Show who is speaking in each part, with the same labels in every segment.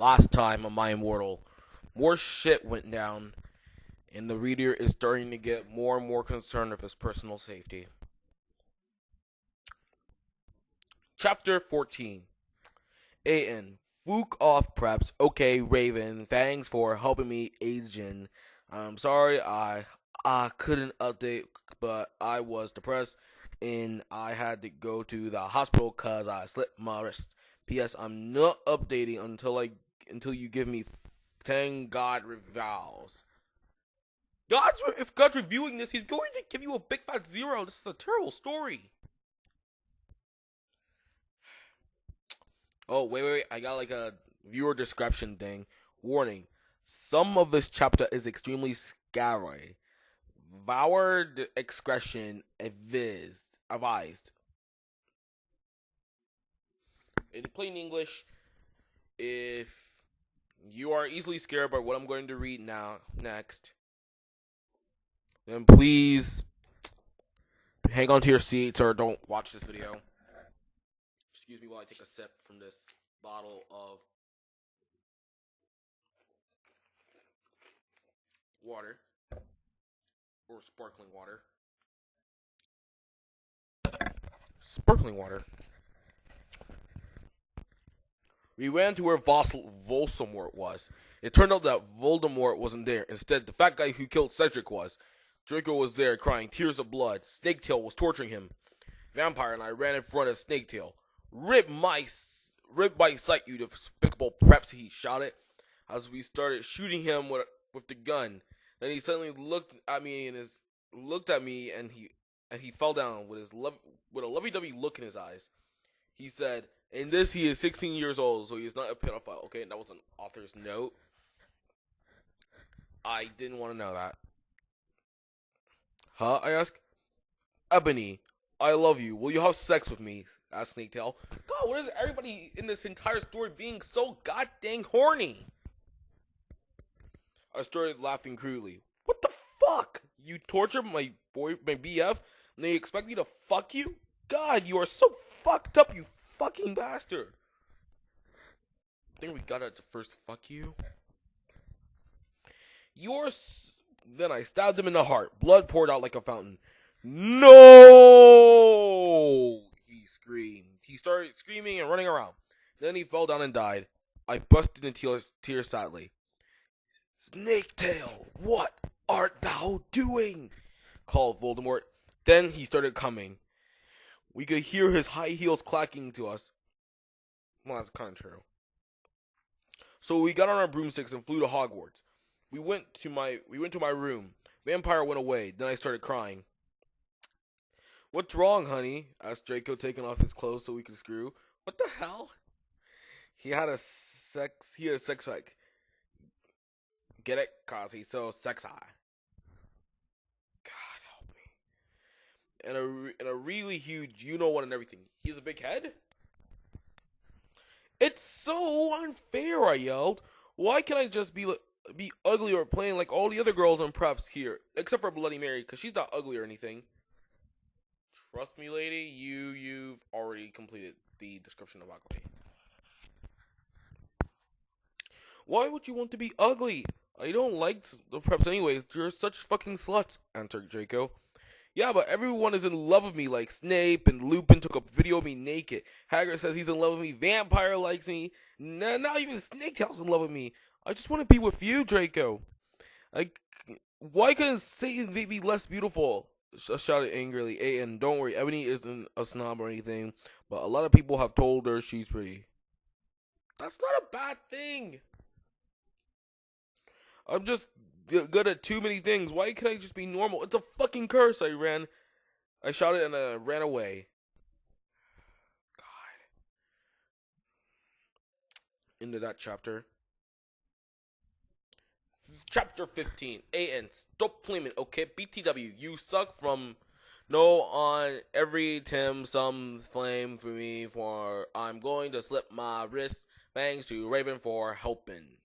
Speaker 1: Last time on my Immortal, more shit went down, and the reader is starting to get more and more concerned with his personal safety. Chapter 14. A.N. Fook off preps. Okay, Raven, thanks for helping me, Agent. I'm sorry I couldn't update, but I was depressed and I had to go to the hospital cause I slipped my wrist. P.S. I'm not updating until you give me 10 God revals. If God's reviewing this, he's going to give you a big fat zero. This is a terrible story. Oh, wait. I got like a viewer description thing. Warning. Some of this chapter is extremely scary. Viewer discretion advised. In plain English, if you are easily scared by what I'm going to read next, then please hang on to your seats or don't watch this video. Excuse me while I take a sip from this bottle of water or sparkling water. Sparkling water. We ran to where Voldemort was. It turned out that Voldemort wasn't there. Instead, the fat guy who killed Cedric was. Draco was there, crying tears of blood. Snaketail was torturing him. Vampire and I ran in front of Snaketail. Rip my sight, you despicable preps, he shouted as we started shooting him with the gun. Then he suddenly looked at me and he fell down with a lovey-dovey look in his eyes. He said, "In this, he is 16 years old, so he is not a pedophile." Okay, that was an author's note. I didn't want to know that. Huh? I asked. Ebony, I love you. Will you have sex with me? Asked Snaketail. God, what is everybody in this entire story being so goddamn horny? I started laughing crudely. What the fuck? You tortured my BF, and they expect me to fuck you? God, you are so fucked up, you fucking bastard. I think we got it to first fuck you. Then I stabbed him in the heart. Blood poured out like a fountain. No! He screamed. He started screaming and running around. Then he fell down and died. I busted into tears sadly. Snaketail, what art thou doing? Called Voldemort. Then he started coming. We could hear his high heels clacking to us. Well, that's kind of true. So we got on our broomsticks and flew to Hogwarts. We went to my room. Vampire went away. Then I started crying. What's wrong, honey? Asked Draco, taking off his clothes so we could screw. What the hell? He had a sex pack. Get it? Cause he's so sexy. God help me. And a really huge you-know-what and everything. He has a big head? It's so unfair, I yelled. Why can't I just be ugly or plain like all the other girls on preps here? Except for Bloody Mary, because she's not ugly or anything. Trust me, lady, you've already completed the description of ugly. Why would you want to be ugly? I don't like the preps anyways. You're such fucking sluts, answered Draco. Yeah, but everyone is in love with me, like Snape and Lupin took a video of me naked. Hagrid says he's in love with me. Vampire likes me. Now even Snaketail's in love with me. I just want to be with you, Draco. Why couldn't Satan be less beautiful? Shouted angrily. And don't worry, Ebony isn't a snob or anything, but a lot of people have told her she's pretty. That's not a bad thing. I'm just good at too many things. Why can't I just be normal? It's a fucking curse. I shouted and I ran away. God. Into that chapter. Chapter 15. A.N. Stop flaming, okay? BTW, you suck from no on every Tim some flame for me for I'm going to slip my wrist. Thanks to Raven for helping.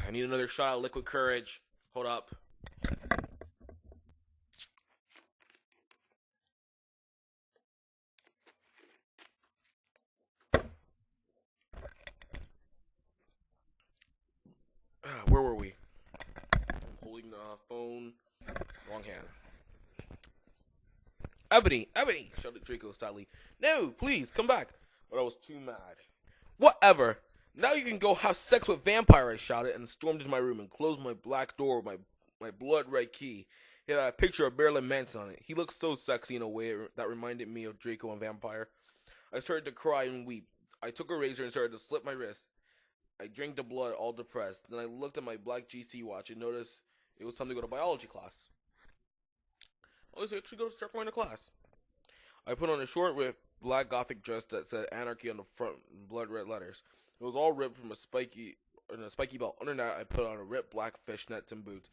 Speaker 1: I need another shot of liquid courage. Hold up. phone. Wrong hand. Ebony, Ebony, shouted Draco sadly. No, please, come back. But I was too mad. Whatever. Now you can go have sex with vampire, I shouted, and stormed into my room and closed my black door with my blood red key. It had a picture of Marilyn Manson on it. He looked so sexy in a way that reminded me of Draco and Vampire. I started to cry and weep. I took a razor and started to slit my wrist. I drank the blood, all depressed. Then I looked at my black GC watch and noticed it was time to go to biology class. I was actually going to start going to class. I put on a short ripped black gothic dress that said anarchy on the front in blood red letters. It was all ripped from a spiky belt. Under that, I put on a ripped black fishnets and boots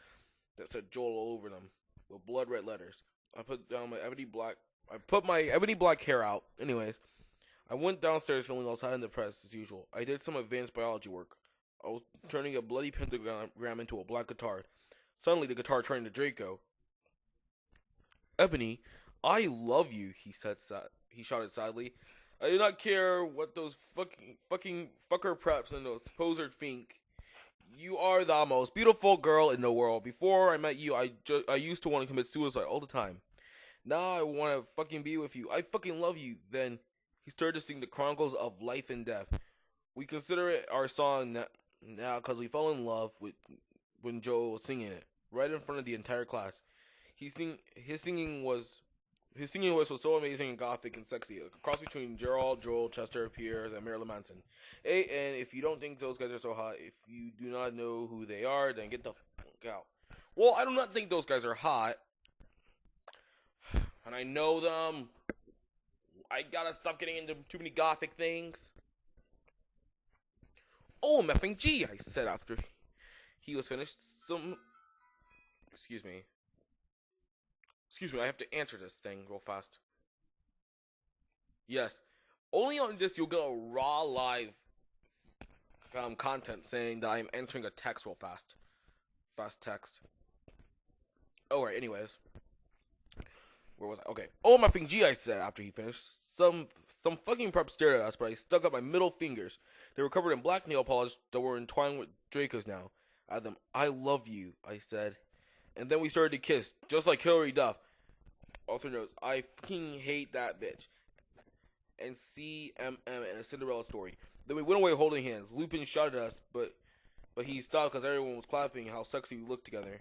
Speaker 1: that said Joel all over them with blood red letters. I put my ebony black hair out. Anyways, I went downstairs feeling all sad and depressed as usual. I did some advanced biology work. I was turning a bloody pentagram into a black guitar. Suddenly, the guitar turned to Draco. Ebony, I love you, he shouted sadly. I do not care what those fucking fucker preps and those posers think. You are the most beautiful girl in the world. Before I met you, I used to want to commit suicide all the time. Now I want to fucking be with you. I fucking love you. Then he started to sing the Chronicles of Life and Death. We consider it our song now because we fell in love with when Joe was singing it right in front of the entire class. His singing voice was so amazing and gothic and sexy, a cross between Gerald, Joel, Chester, Pierre, and Marilyn Manson. Hey, and if you don't think those guys are so hot, if you do not know who they are, then get the fuck out. Well, I do not think those guys are hot, and I know them. I gotta stop getting into too many gothic things. Oh, I'm effing G, I said after he was finished. Excuse me, I have to answer this thing real fast. Yes, only on this you'll get a raw live content saying that I'm answering a text real fast. Fast text. Alright, anyways. Where was I? Okay. Oh, my effing G, I said after he finished. Some fucking prep stared at us, but I stuck up my middle fingers. They were covered in black nail polish that were entwined with Draco's now. At them, I love you, I said. And then we started to kiss, just like Hillary Duff. Author notes, I fucking hate that bitch. And CMM and a Cinderella story. Then we went away holding hands. Lupin shot at us, but he stopped because everyone was clapping how sexy we looked together.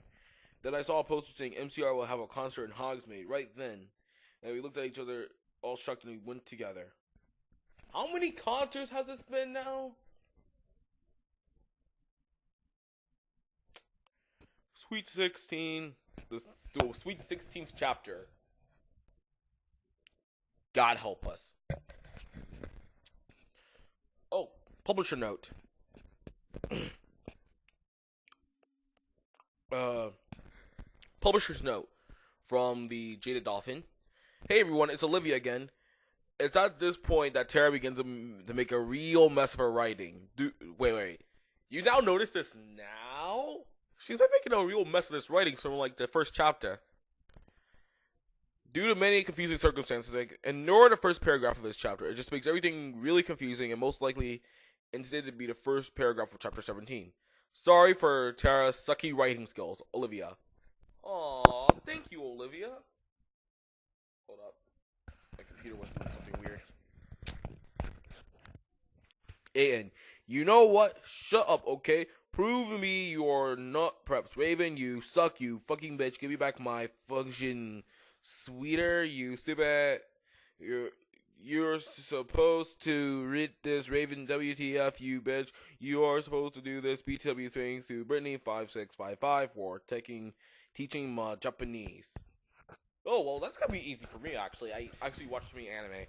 Speaker 1: Then I saw a poster saying MCR will have a concert in Hogsmeade right then. And we looked at each other all shocked and we went together. How many concerts has this been now? Sweet 16. The Sweet 16th chapter. God help us. Oh, publisher note. Publisher's note from the Jaded Dolphin. Hey everyone, it's Olivia again. It's at this point that Tara begins to make a real mess of her writing. Wait. You now notice this now? She's been making a real mess of this writing from like the first chapter. Due to many confusing circumstances, ignore the first paragraph of this chapter. It just makes everything really confusing and most likely intended to be the first paragraph of chapter 17. Sorry for Tara's sucky writing skills, Olivia. Aw, thank you, Olivia. Hold up. My computer was doing something weird. And you know what? Shut up, okay? Prove me you're not preps. Raven, you suck, you fucking bitch. Give me back my function sweeter, you stupid. You're supposed to read this, Raven. WTF, you bitch. You are supposed to do this BTW thing to Brittany 5655 for teaching my Japanese. Oh, well, that's gonna be easy for me, actually. I actually watch too many anime.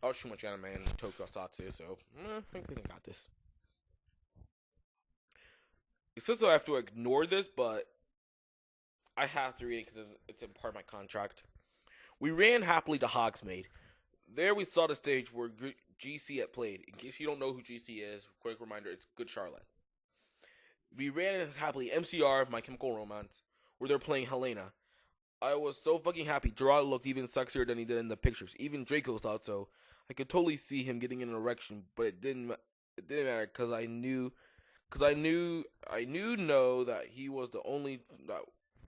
Speaker 1: I watch too much anime and tokusatsu, so I think I got this. It says I have to ignore this, but I have to read it because it's a part of my contract. We ran happily to Hogsmeade. There we saw the stage where GC had played. In case you don't know who GC is, quick reminder, it's Good Charlotte. We ran happily. MCR, My Chemical Romance, where they're playing Helena. I was so fucking happy. Gerard looked even sexier than he did in the pictures. Even Draco thought so. I could totally see him getting an erection, but it didn't matter because I knew that he was the only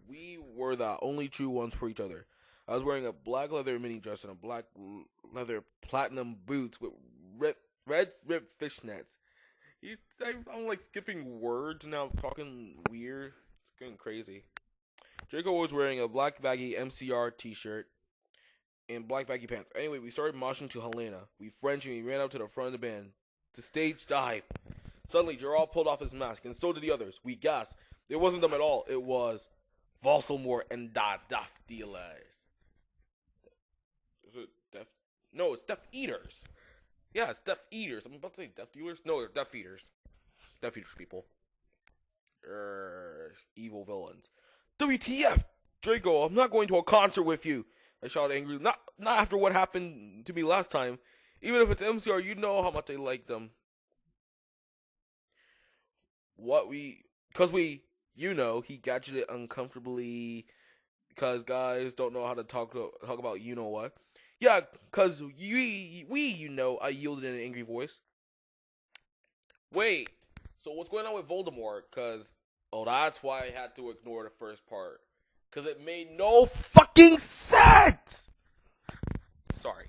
Speaker 1: We were the only true ones for each other. I was wearing a black leather mini dress and a black leather platinum boots with red ribbed fishnets. I'm like skipping words now. I'm talking weird. It's getting crazy. Draco was wearing a black baggy MCR t-shirt and black baggy pants. Anyway, we started moshing to Helena. We French and we ran up to the front of the band. The stage dive. Suddenly, Gerald pulled off his mask, and so did the others. We gasped. It wasn't them at all. It was Volsamore and the Death Dealers. Is it Death? No, it's Death Eaters. Yeah, it's Death Eaters. I'm about to say Death Dealers. No, they're Death Eaters. Death Eaters, people. Evil villains. WTF, Draco! I'm not going to a concert with you. I shouted angrily. Not after what happened to me last time. Even if it's MCR, you know how much I like them. He gadgeted uncomfortably because guys don't know how to talk about you know what. Yeah, because I yielded in an angry voice. Wait, so what's going on with Voldemort? That's why I had to ignore the first part. Because it made no fucking sense! Sorry.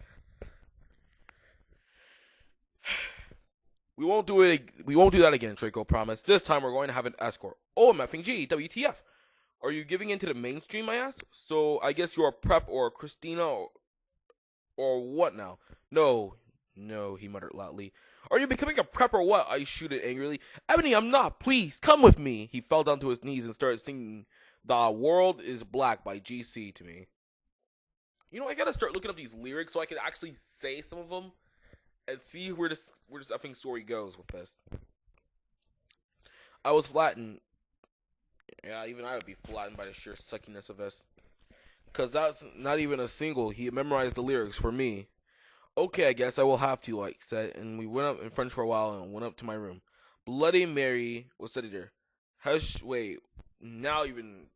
Speaker 1: We won't do that again, Draco promised. This time we're going to have an escort. Oh, MFG, WTF. Are you giving in to the mainstream, I asked? So I guess you're a prep or Christina or what now? No, he muttered loudly. Are you becoming a prep or what? I shooted angrily. Ebony, I'm not. Please, come with me. He fell down to his knees and started singing The World is Black by GC to me. You know, I gotta start looking up these lyrics so I can actually say some of them and see where this effing story goes with this. I was flattened. Yeah, even I would be flattened by the sheer suckiness of this. Because that's not even a single. He memorized the lyrics for me. Okay, I guess I will have to, like said, and we went up in French for a while and went up to my room. Bloody Mary was sitting there. Wait, now even...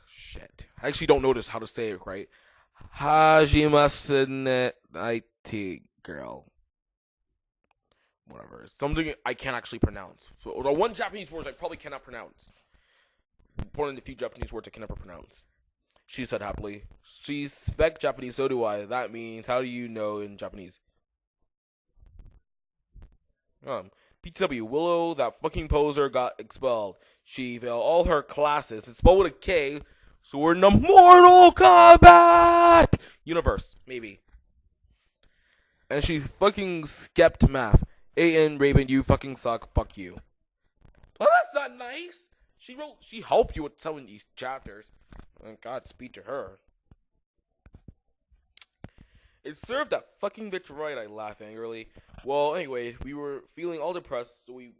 Speaker 1: Shit. I actually don't notice how to say it right. Hajimase IT girl. Whatever. Something I can't actually pronounce. So the one Japanese word I probably cannot pronounce. One of the few Japanese words I can never pronounce. She said happily. She speaks Japanese, so do I. That means, how do you know in Japanese? PTW, Willow, that fucking poser, got expelled. She failed all her classes. It's spelled with a K, so we're in the Mortal Kombat universe, maybe. And she fucking skipped math. A.N. Raven, you fucking suck. Fuck you. Well, that's not nice. She helped you with some of these chapters. And Godspeed to her. It served that fucking bitch right, I laughed angrily. Well, anyway, we were feeling all depressed, so we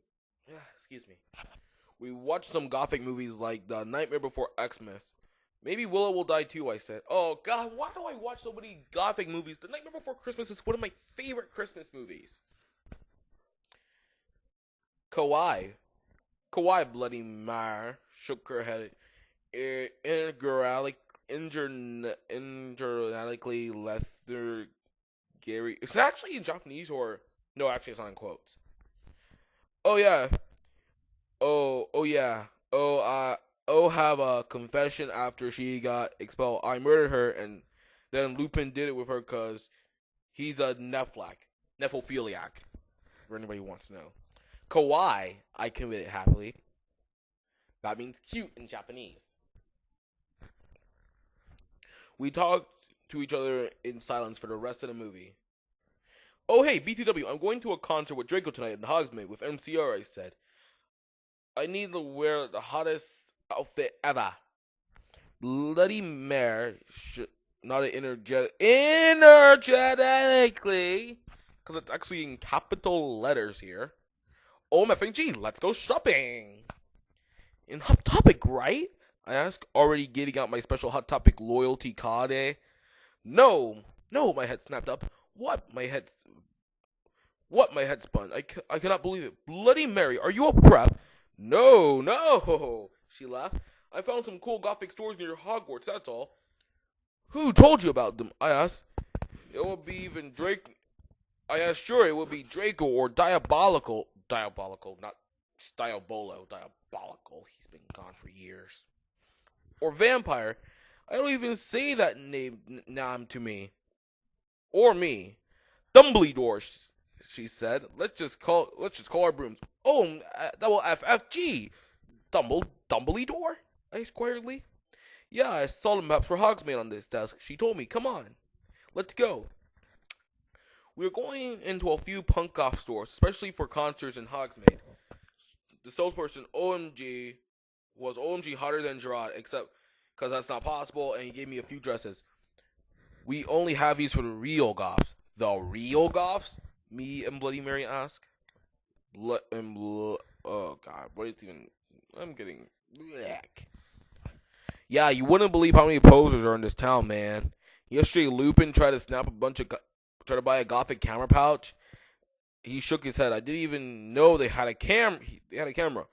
Speaker 1: watched some gothic movies like The Nightmare Before Xmas. Maybe Willow will die too, I said. Oh god, why do I watch so many gothic movies? The Nightmare Before Christmas is one of my favorite Christmas movies. Kawaii, Bloody Mare, shook her head. Internationally Lester Gary. It's actually in Japanese or no? Actually, it's not in quotes. Oh yeah. Oh yeah. Have a confession after she got expelled. I murdered her, and then Lupin did it with her because he's a nephrophiliac. If anybody wants to know. Kawaii, I committed happily. That means cute in Japanese. We talked to each other in silence for the rest of the movie. Oh hey, BTW, I'm going to a concert with Draco tonight in Hogsmeade with MCR, I said. I need to wear the hottest outfit ever. Bloody Mare nodded energetically, because it's actually in capital letters here. OMFG, let's go shopping. In Hot Topic, right? I asked, already getting out my special Hot Topic loyalty card. No, my head snapped up. What? My head spun. I cannot believe it. Bloody Mary, are you a prep? No, she laughed. I found some cool gothic stores near Hogwarts, that's all. Who told you about them? I asked. It will be even Drake. I asked, sure, it will be Draco or Diabolical, not Diabolo, Diabolical. He's been gone for years. or vampire. I don't even say that name to me. Or me. Dumbledore, she said. Let's just call our brooms. Oh, that will FFG. Dumbledore? I asked quietly. Yeah, I saw the maps for Hogsmeade on this desk. She told me, come on, let's go. We were going into a few punk goth stores, especially for concerts in Hogsmeade. The salesperson, OMG, was OMG hotter than Gerard, except because that's not possible, and he gave me a few dresses. We only have these for the real goths. The real goths? Me and Bloody Mary asked. Oh god, what is even? I'm getting. Blech. Yeah, you wouldn't believe how many posers are in this town, man. Yesterday, Lupin tried to tried to buy a gothic camera pouch. He shook his head. I didn't even know they had a They had a camera.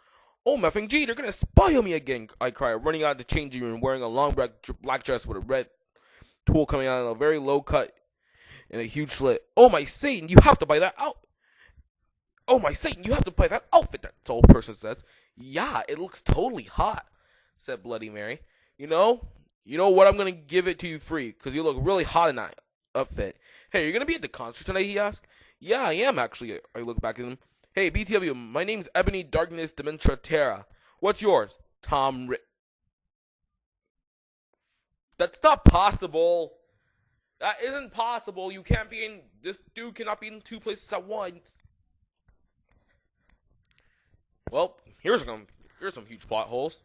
Speaker 1: Oh, meffing G, they're gonna spy on me again! I cried, running out of the changing room, wearing a long black dress with a red tulle coming out in a very low cut and a huge slit. Oh my Satan, you have to buy that out! Oh my Satan, you have to buy that outfit! That tall person says. Yeah, it looks totally hot, said Bloody Mary. You know what? I'm gonna give it to you free, because you look really hot in that outfit. Hey, you're gonna be at the concert tonight? He asked. Yeah, I am actually. I looked back at him. Hey, BTW, my name's Ebony Darkness Dementia Terra. What's yours? Tom Rick. That's not possible. That isn't possible. You can't be in. This dude cannot be in two places at once. Well, here's some huge plot holes.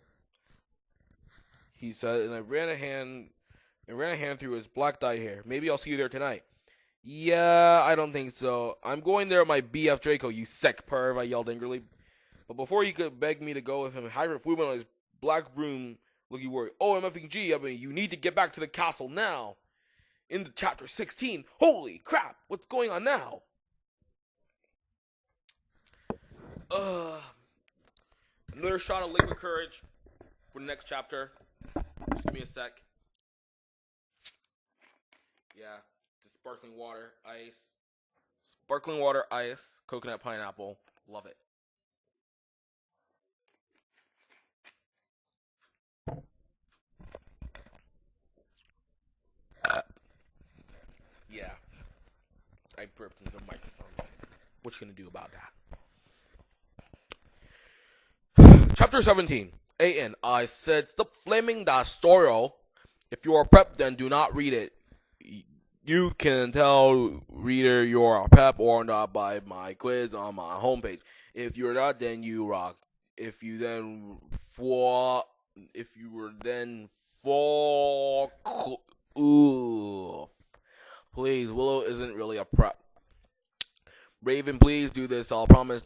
Speaker 1: He said, and I ran a hand through his black dyed hair. Maybe I'll see you there tonight. Yeah, I don't think so. I'm going there with my BF Draco, you sick perv, I yelled angrily. But before he could beg me to go with him, Hagrid flew on his black broom looking worried. Oh, MFG, I mean, you need to get back to the castle now. Into chapter 16. Holy crap, what's going on now? Another shot of liquid courage for the next chapter. Just give me a sec. Yeah, just sparkling water, ice, coconut pineapple. Love it. Yeah, I burped into the microphone. What you gonna do about that? Chapter 17. A.N. I said, stop flaming that story. If you are prepped, then do not read it. You can tell reader you're a pep or not by my quiz on my homepage. If you're not, then you rock. If you were then for, ooh. Please, Willow isn't really a prep. Raven, please do this. Promise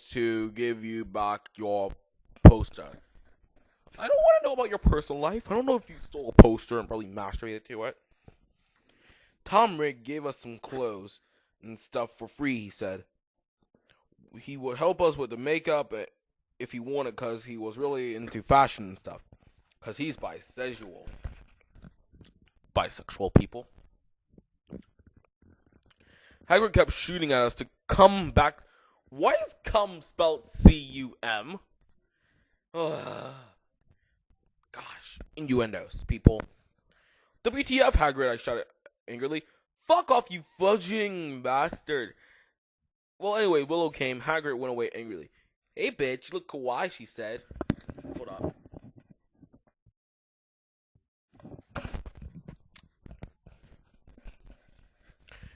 Speaker 1: to give you back your poster. I don't want to know about your personal life. I don't know if you stole a poster and probably masturbated to it. Tom Rick gave us some clothes and stuff for free, he said. He would help us with the makeup if he wanted, because he was really into fashion and stuff. Because he's bisexual. Bisexual people. Hagrid kept shooting at us to come back. Why is cum spelled C-U-M? Gosh. Innuendos, people. WTF, Hagrid, I shouted angrily. Fuck off, you fudging bastard. Well, anyway, Willow came. Hagrid went away angrily. Hey, bitch, you look kawaii, she said. Hold up.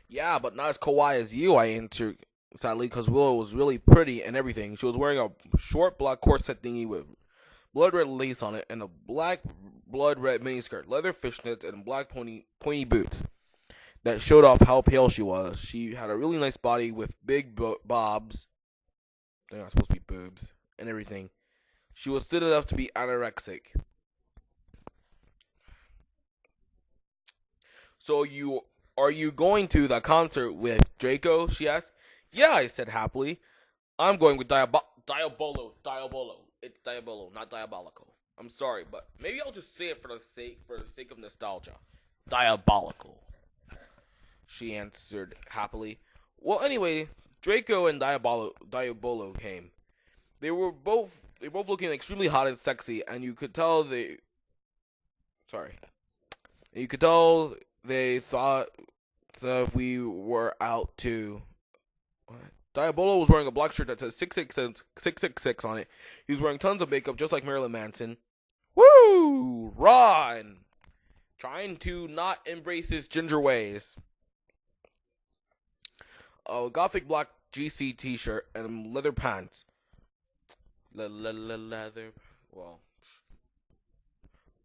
Speaker 1: Yeah, but not as kawaii as you, I answered sadly, because Willow was really pretty and everything. She was wearing a short black corset thingy with blood red lace on it and a black blood red miniskirt, leather fishnets, and black pointy boots that showed off how pale she was. She had a really nice body with big bobs. They're not supposed to be boobs and everything. She was thin enough to be anorexic. So are you going to the concert with Draco? She asked. Yeah, I said happily. I'm going with Diabolo. It's Diabolo, not Diabolical. I'm sorry, but maybe I'll just say it for the sake of nostalgia. Diabolical. She answered happily. Well, anyway, Draco and Diabolo came. They both looking extremely hot and sexy, and you could tell you could tell they thought that if we were out to. What? Diabolo was wearing a black shirt that says 666 on it. He was wearing tons of makeup, just like Marilyn Manson. Woo! Ron! Trying to not embrace his ginger ways. A gothic black GC t-shirt and leather pants. Leather. Well.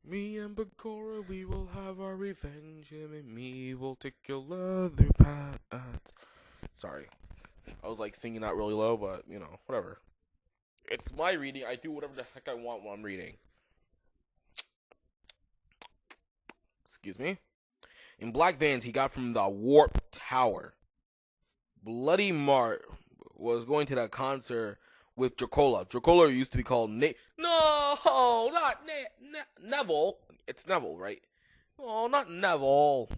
Speaker 1: Me and Bakura, we will have our revenge. Him and me will take your leather pants. Sorry. I was like singing that really low, but you know, whatever. It's my reading. I do whatever the heck I want while I'm reading. Excuse me. In black vans he got from the Warp Tower. Bloody Mart was going to that concert with Dracola. Dracola used to be called No, not Neville. It's Neville, right? Oh, not Neville.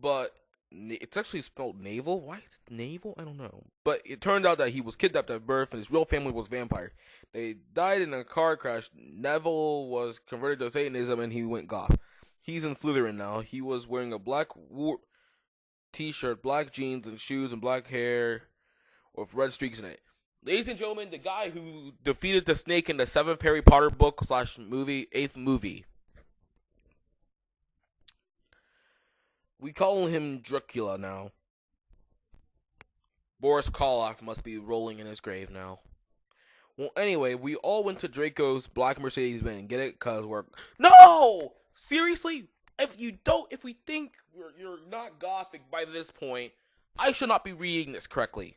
Speaker 1: But it's actually spelled Naval. Why is it Naval? I don't know. But it turned out that he was kidnapped at birth and his real family was vampire. They died in a car crash. Neville was converted to Satanism and he went goth. He's in Slytherin now. He was wearing a black t-shirt, black jeans and shoes and black hair with red streaks in it. Ladies and gentlemen, the guy who defeated the snake in the 7th Harry Potter book / movie, 8th movie. We call him Dracula now. Boris Karloff must be rolling in his grave now. Well, anyway, we all went to Draco's black Mercedes-Benz. Get it? Cause we're no! Seriously? If we think you're not gothic by this point, I should not be reading this correctly.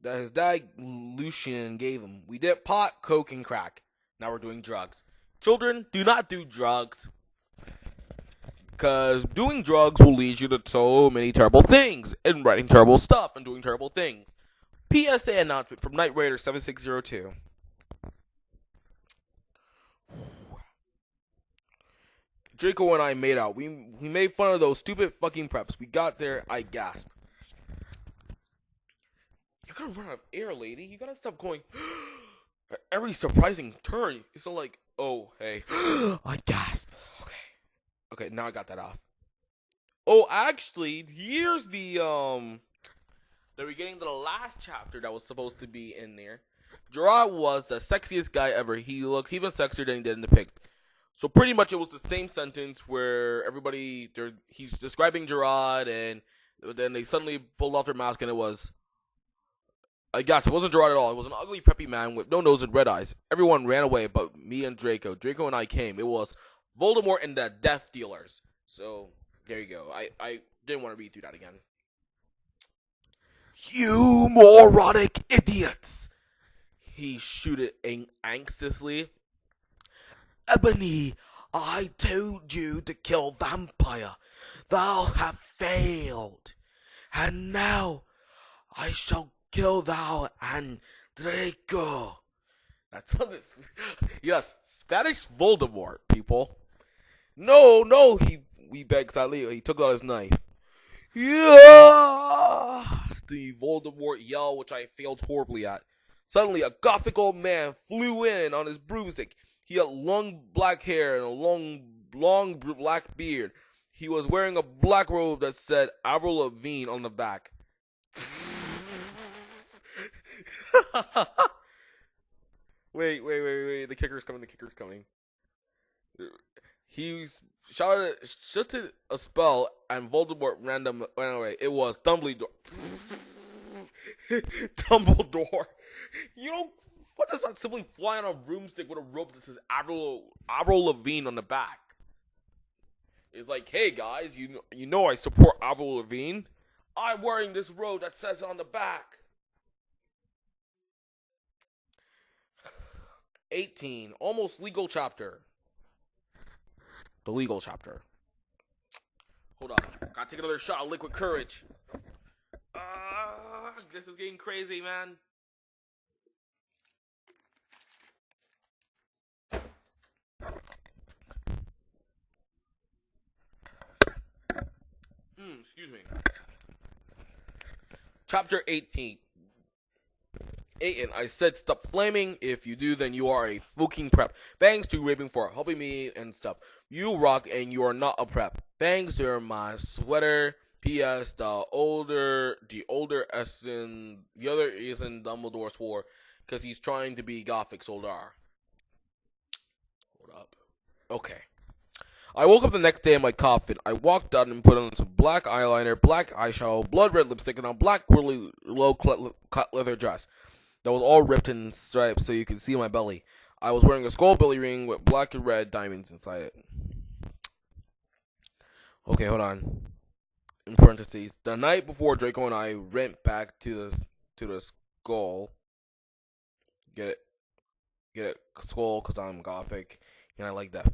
Speaker 1: That his dad Lucian gave him. We did pot, coke, and crack. Now we're doing drugs. Children, do not do drugs. Because doing drugs will lead you to so many terrible things. And writing terrible stuff and doing terrible things. PSA announcement from Knight Raider 7602. Draco and I made out. We made fun of those stupid fucking preps. We got there, I gasped. You're gonna run out of air, lady. You gotta stop going at every surprising turn. It's not like, oh, hey. I gasped. Okay, now I got that off. Oh, actually, here's the beginning to the last chapter that was supposed to be in there. Gerard was the sexiest guy ever. He looked even sexier than he did in the pic. So pretty much it was the same sentence where he's describing Gerard, and then they suddenly pulled off their mask and it was, I guess it wasn't Gerard at all. It was an ugly, preppy man with no nose and red eyes. Everyone ran away but me and Draco. Draco and I came. It was Voldemort and the Death Dealers. So, there you go. I didn't want to read through that again. You moronic idiots! He shooted anxiously. Ebony, I told you to kill vampire. Thou have failed. And now I shall kill thou and Draco. That's yes, Spanish Voldemort, people. No, we begged sadly. He took out his knife. Yeah! The Voldemort yell, which I failed horribly at. Suddenly, a gothic old man flew in on his broomstick. He had long black hair and a long black beard. He was wearing a black robe that said Avril Lavigne on the back. Wait. The kicker's coming. He shouted a spell, and Voldemort ran away. It was Dumbledore. Dumbledore. You know, what does that simply fly on a broomstick with a rope that says Avril Lavigne on the back? It's like, hey guys, you know I support Avril Lavigne. I'm wearing this robe that says on the back. 18, almost legal chapter. The legal chapter. Hold on, gotta take another shot of liquid courage. This is getting crazy, man. Excuse me. Chapter 18. Aiden, I said stop flaming. If you do, then you are a fucking prep. Thanks to Raven for helping me and stuff. You rock and you are not a prep. Thanks to my sweater. P.S. The older Essen, the other Essen Dumbledore swore, because he's trying to be Gothic Soldar. Hold up. Okay. I woke up the next day in my coffin. I walked out and put on some black eyeliner, black eyeshadow, blood red lipstick, and a black really low cut leather dress that was all ripped in stripes so you could see my belly. I was wearing a skull belly ring with black and red diamonds inside it. Okay, hold on. In parentheses, the night before Draco and I went back to the skull. Get it? Get it? Skull, because I'm gothic and I like that.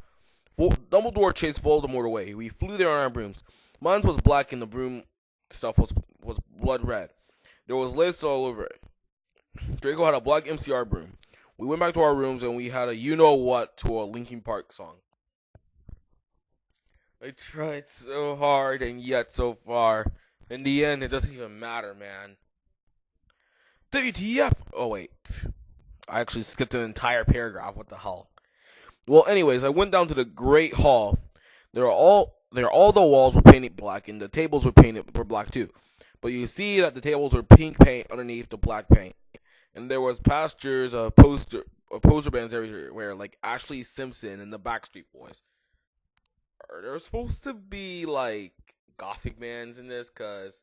Speaker 1: Dumbledore chased Voldemort away. We flew there on our brooms. Mine was black and the broom stuff was blood red. There was lace all over it. Draco had a black MCR broom. We went back to our rooms and we had a you know what to a Linkin Park song. I tried so hard and yet so far. In the end, it doesn't even matter, man. WTF? Oh wait, I actually skipped an entire paragraph. What the hell? Well, anyways, I went down to the Great Hall. All the walls were painted black and the tables were black too. But you see that the tables were pink paint underneath the black paint. And there was posters of poster bands everywhere, like Ashley Simpson and the Backstreet Boys. Are there supposed to be like gothic bands in this? Cause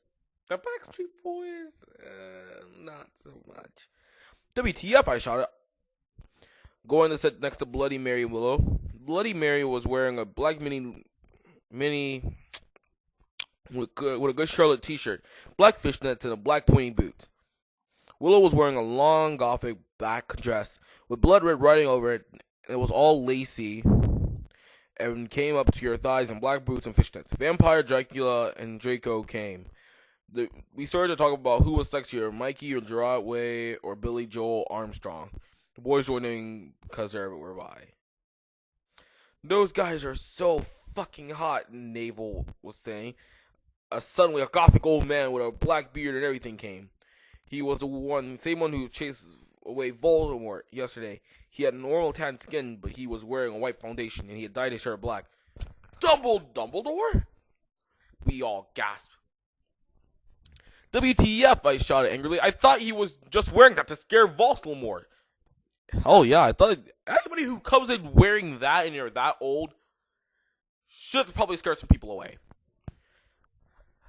Speaker 1: the Backstreet Boys, not so much. WTF? I shouted. Going to sit next to Bloody Mary Willow. Bloody Mary was wearing a black mini with a good Charlotte t-shirt, black fishnets, and a black pointy boots. Willow was wearing a long gothic black dress with blood red writing over it. It was all lacy and came up to your thighs and black boots and fishnets. Vampire Dracula and Draco came. We started to talk about who was sexier, Mikey or Gerard Way or Billy Joel Armstrong. The boys joining because they're everywhere by. Those guys are so fucking hot, Navel was saying. Suddenly a gothic old man with a black beard and everything came. He was the same one who chased away Voldemort yesterday. He had normal tan skin, but he was wearing a white foundation, and he had dyed his hair black. Dumbledore? We all gasped. WTF, I shouted angrily. I thought he was just wearing that to scare Voldemort. Hell yeah, I thought anybody who comes in wearing that and you're that old should probably scare some people away.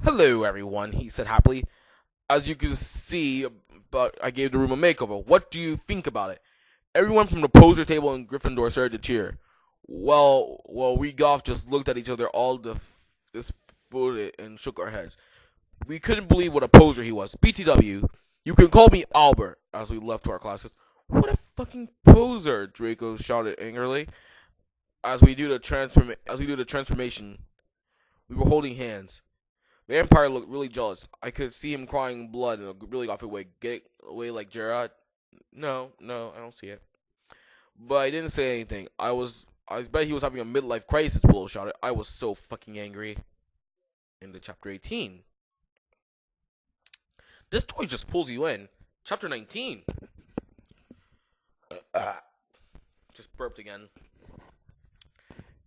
Speaker 1: Hello, everyone, he said happily. As you can see, but I gave the room a makeover. What do you think about it? Everyone from the poser table in Gryffindor started to cheer. Well, we Goths just looked at each other all disfooted and shook our heads. We couldn't believe what a poser he was. BTW, you can call me Albert, as we left to our classes. What a fucking poser, Draco shouted angrily. As we do the transformation, we were holding hands. Vampire looked really jealous. I could see him crying blood in a really awful way. Get away like Gerard? No, I don't see it. But I didn't say anything. I bet he was having a midlife crisis, Willow shouted. I was so fucking angry. Into chapter 18. This toy just pulls you in. Chapter 19. Just burped again.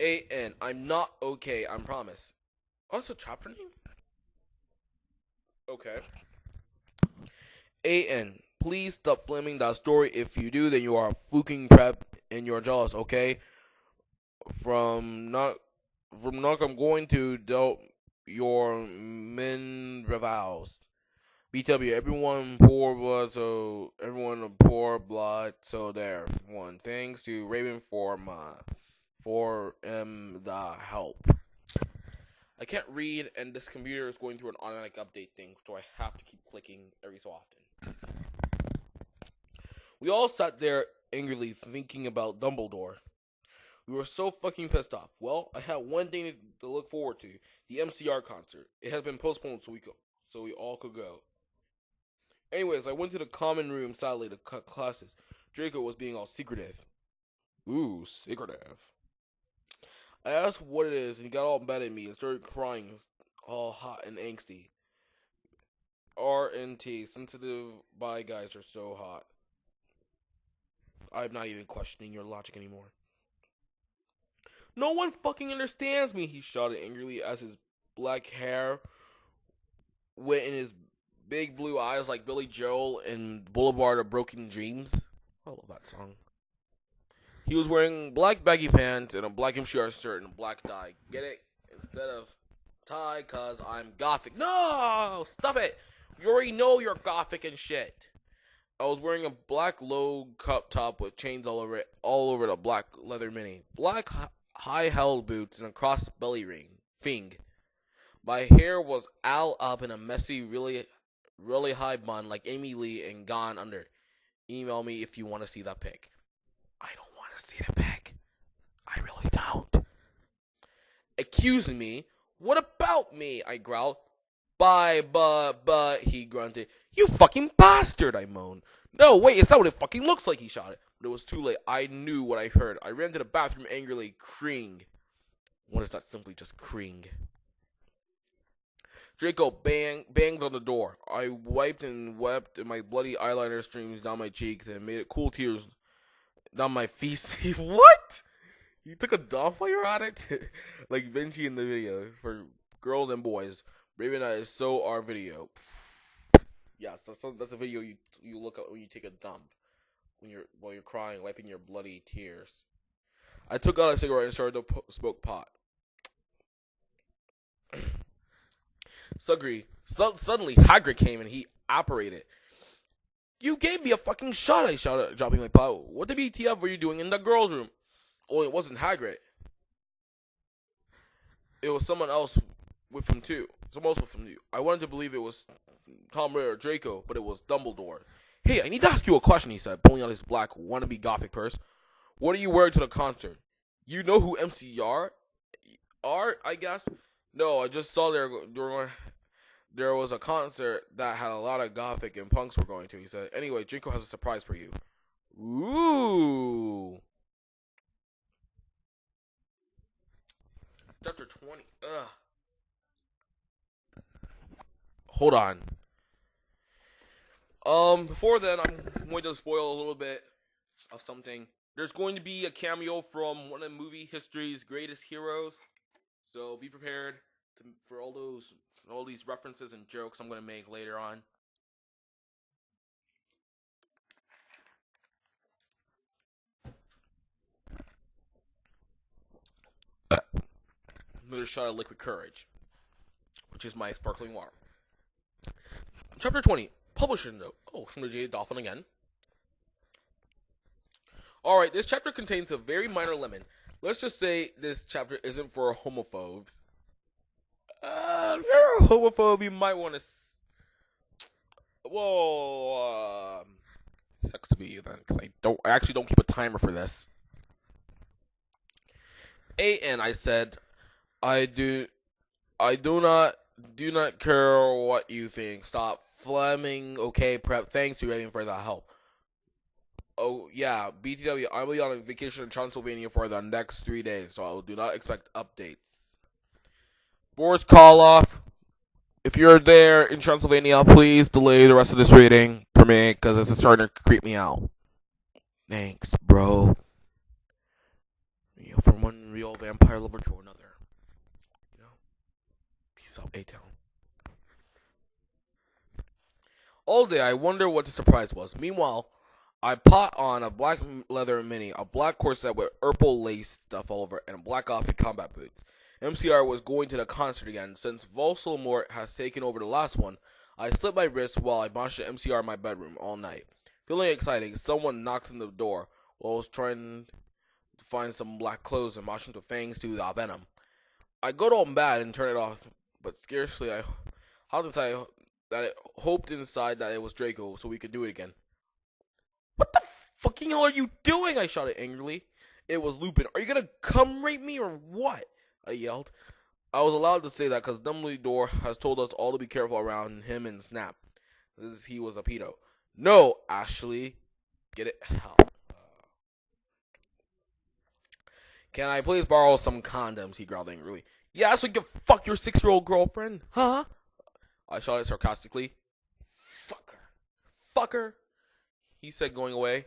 Speaker 1: A.N. I'm not okay, I promise. Oh, that's a chapter name? Okay. A.N. Please stop flaming that story. If you do, then you are a fluking prep and you're jealous, okay? From knock, I'm going to doubt your min vows. BW, everyone poor blood, so there. One, thanks to Raven for the help. I can't read, and this computer is going through an automatic update thing, so I have to keep clicking every so often. We all sat there angrily thinking about Dumbledore. We were so fucking pissed off. Well, I had one thing to look forward to: the MCR concert. It has been postponed so we all could go. Anyways, I went to the common room sadly to cut classes. Draco was being all secretive. Ooh, secretive. I asked what it is, and he got all mad at me and started crying, all hot and angsty. RNT, sensitive bi guys are so hot. I'm not even questioning your logic anymore. No one fucking understands me, he shouted angrily as his black hair went in his big blue eyes like Billy Joel in Boulevard of Broken Dreams. I love that song. He was wearing black baggy pants and a black MCR shirt and a black tie. Get it? Instead of tie, cause I'm gothic. No! Stop it! You already know you're gothic and shit. I was wearing a black low cup top with chains all over the black leather mini, black high-held boots, and a cross belly ring. Fing. My hair was all up in a messy, really high bun like Amy Lee and gone under. Email me if you want to see that pic. I don't want to see the pic. I really don't. Accusing me? What about me? I growled. But, he grunted. You fucking bastard, I moaned. No, wait, it's not what it fucking looks like, he shouted. But it was too late. I knew what I heard. I ran to the bathroom angrily, cring. What is that? Simply just cring. Draco banged on the door. I wiped and wept, and my bloody eyeliner streams down my cheeks and made it cool tears down my feces. What? You took a dump while you're at it? Like Vinci in the video. For girls and boys. Raven is so our video. Yes, that's a video you look at when you take a dump. While you're crying, wiping your bloody tears. I took out a cigarette and started to smoke pot. Suddenly, Hagrid came and he operated. You gave me a fucking shot, I shouted, dropping my pot. What the BTF were you doing in the girls' room? Oh, it wasn't Hagrid. It was someone else with him too. I wanted to believe it was Tom Riddle or Draco, but it was Dumbledore. Hey, I need to ask you a question, he said, pulling out his black wannabe gothic purse. What are you wearing to the concert? You know who MCR are, I guess? No, I just saw there was a concert that had a lot of gothic and punks were going to, he said. Anyway, Draco has a surprise for you. Ooh. Chapter 20. Ugh. Hold on. Before then, I'm going to spoil a little bit of something. There's going to be a cameo from one of movie history's greatest heroes. So be prepared for all these references and jokes I'm going to make later on. Another shot of liquid courage, which is my sparkling water. Chapter 20. Publisher note. Oh, from the Jade Dolphin again. Alright, this chapter contains a very minor lemon. Let's just say this chapter isn't for homophobes. If you're a homophobe, you might want to... sucks to be you then, because I actually don't keep a timer for this. A.N. I said, I do not care what you think. Stop Fleming. Okay, prep. Thanks to Raven for that help. Oh yeah, BTW. I'll be on vacation in Transylvania for the next 3 days, so I do not expect updates. Boris Karloff, if you're there in Transylvania, please delay the rest of this reading for me, because this is starting to creep me out. Thanks, bro. From one real vampire lover to another. Peace out, A-Town. All day, I wonder what the surprise was. Meanwhile, I put on a black leather mini, a black corset with purple lace stuff all over, and black gothic combat boots. MCR was going to the concert again. Since Voldemort has taken over the last one, I slit my wrist while I watched the MCR in my bedroom all night. Feeling excited, someone knocked on the door while I was trying to find some black clothes and motion to fangs to the venom. I got all mad and turned it off, but scarcely I hoped inside that it was Draco so we could do it again. What the fucking hell are you doing? I shouted angrily. It was Lupin. Are you gonna come rape me or what? I yelled. I was allowed to say that because Dumbledore has told us all to be careful around him and Snap. He was a pedo. No, Ashley. Get it? Hell. Can I please borrow some condoms? He growled angrily. Yeah, so you can fuck your 6-year-old girlfriend, huh? I shouted sarcastically. motherfucker, he said, going away.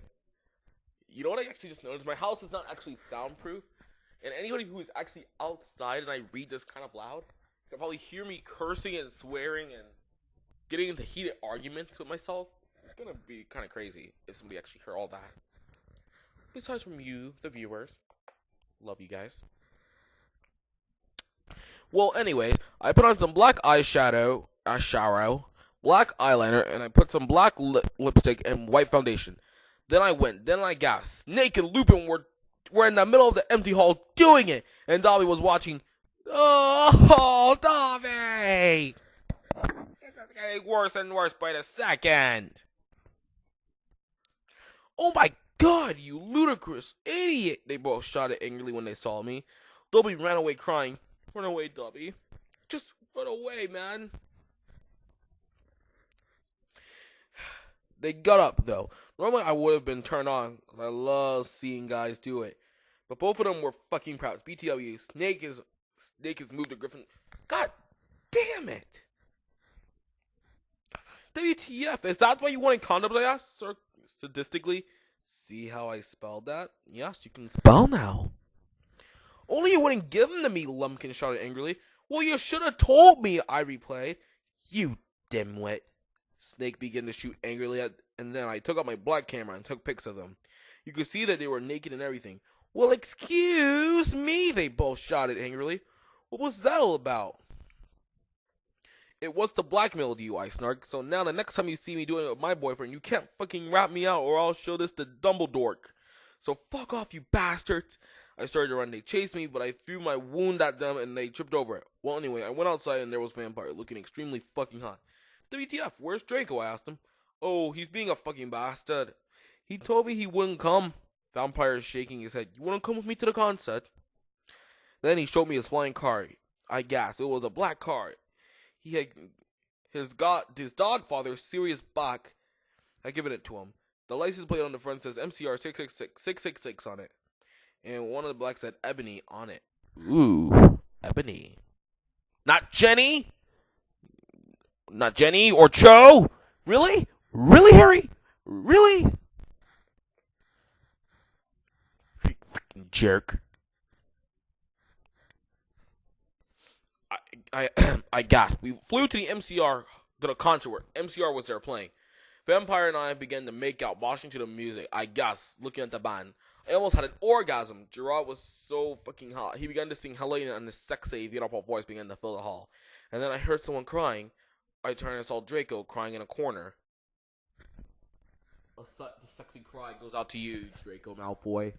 Speaker 1: You know what I actually just noticed? My house is not actually soundproof. And anybody who is actually outside and I read this kind of loud can probably hear me cursing and swearing and getting into heated arguments with myself. It's gonna be kind of crazy if somebody actually heard all that. Besides from you, the viewers. Love you guys. Well, anyways, I put on some black eyeshadow, black eyeliner, and I put some black lipstick and white foundation. Then I gasped. Snake and Lupin were in the middle of the empty hall doing it, and Dobby was watching. Oh, Dobby! It's just getting worse and worse by the second. Oh my God, you ludicrous idiot! They both shouted angrily when they saw me. Dobby ran away crying. Run away, Dobby. Just run away, man. They got up, though. Normally I would have been turned on, because I love seeing guys do it. But both of them were fucking proud. BTW, Snake has moved to Griffin. God damn it! WTF, is that why you wanted condoms, I asked? Statistically, see how I spelled that? Yes, you can spell now. Only you wouldn't give them to me, Lumpkin shouted angrily. Well, you should have told me, I replied. You dimwit. Snake began to shoot angrily and then I took out my black camera and took pics of them. You could see that they were naked and everything. Well, excuse me, they both shouted angrily. What was that all about? It was to blackmail you, I snarked. So now the next time you see me doing it with my boyfriend, you can't fucking rat me out or I'll show this to Dumbledore. So fuck off, you bastards. I started to run. They chased me, but I threw my wound at them and they tripped over it. Well, anyway, I went outside and there was Vampire, looking extremely fucking hot. WTF, where's Draco? I asked him. Oh, he's being a fucking bastard. He told me he wouldn't come. Vampire is shaking his head. You wanna come with me to the concert? Then he showed me his flying car. I gasped. It was a black car. He had his dog father's Sirius Bach had given it to him. The license plate on the front says MCR 666 on it. And one of the blacks said Ebony on it. Ooh, Ebony. Not Jenny? Not Jenny or Joe? Really? Really, Harry? Really? Freaking jerk. I gasped. We flew to the MCR, to the concert where MCR was there playing. Vampire and I began to make out, watching to the music. I gasped, looking at the band. I almost had an orgasm. Gerard was so fucking hot. He began to sing Helena and his sexy, beautiful voice began to fill the hall. And then I heard someone crying. I turned and saw Draco crying in a corner. The sexy cry goes out to you, Draco Malfoy.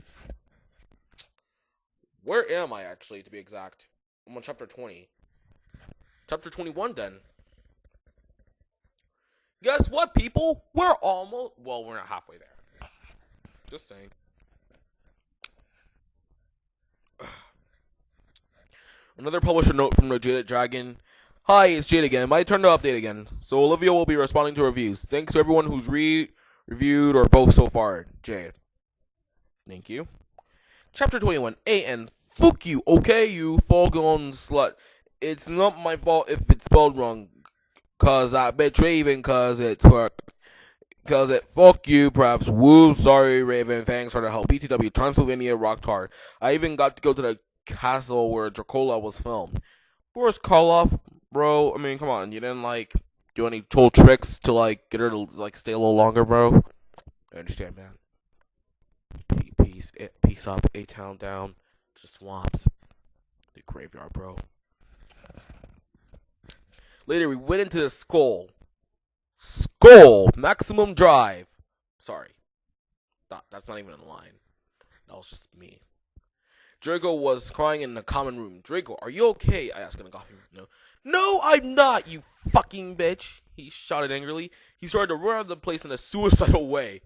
Speaker 1: Where am I, actually, to be exact? I'm on chapter 20. Chapter 21, then. Guess what, people? We're almost... Well, we're not halfway there. Just saying. Another publisher note from the Jaded Dragon. Hi, it's Jade again. My turn to update again. So Olivia will be responding to reviews. Thanks to everyone who's reviewed or both so far. Jade. Thank you. Chapter 21. A.N. Fuck you, okay, you foghorn slut. It's not my fault if it's spelled wrong. Cause I bet Raven cause it fuck you, perhaps. Woo, sorry, Raven. Thanks for the help. BTW, Transylvania rocked hard. I even got to go to the castle where Dracola was filmed. Boris Karloff, bro, I mean, come on, you didn't, do any tool tricks to, get her to, stay a little longer, bro? I understand, man. Peace up, A-Town down to the swamps. The graveyard, bro. Later, we went into the Skull Maximum Drive. Sorry. That's not even a line. That was just me. Draco was crying in the common room. Draco, are you okay? I asked in a coughing. No, I'm not, you fucking bitch. He shouted angrily. He started to run out of the place in a suicidal way.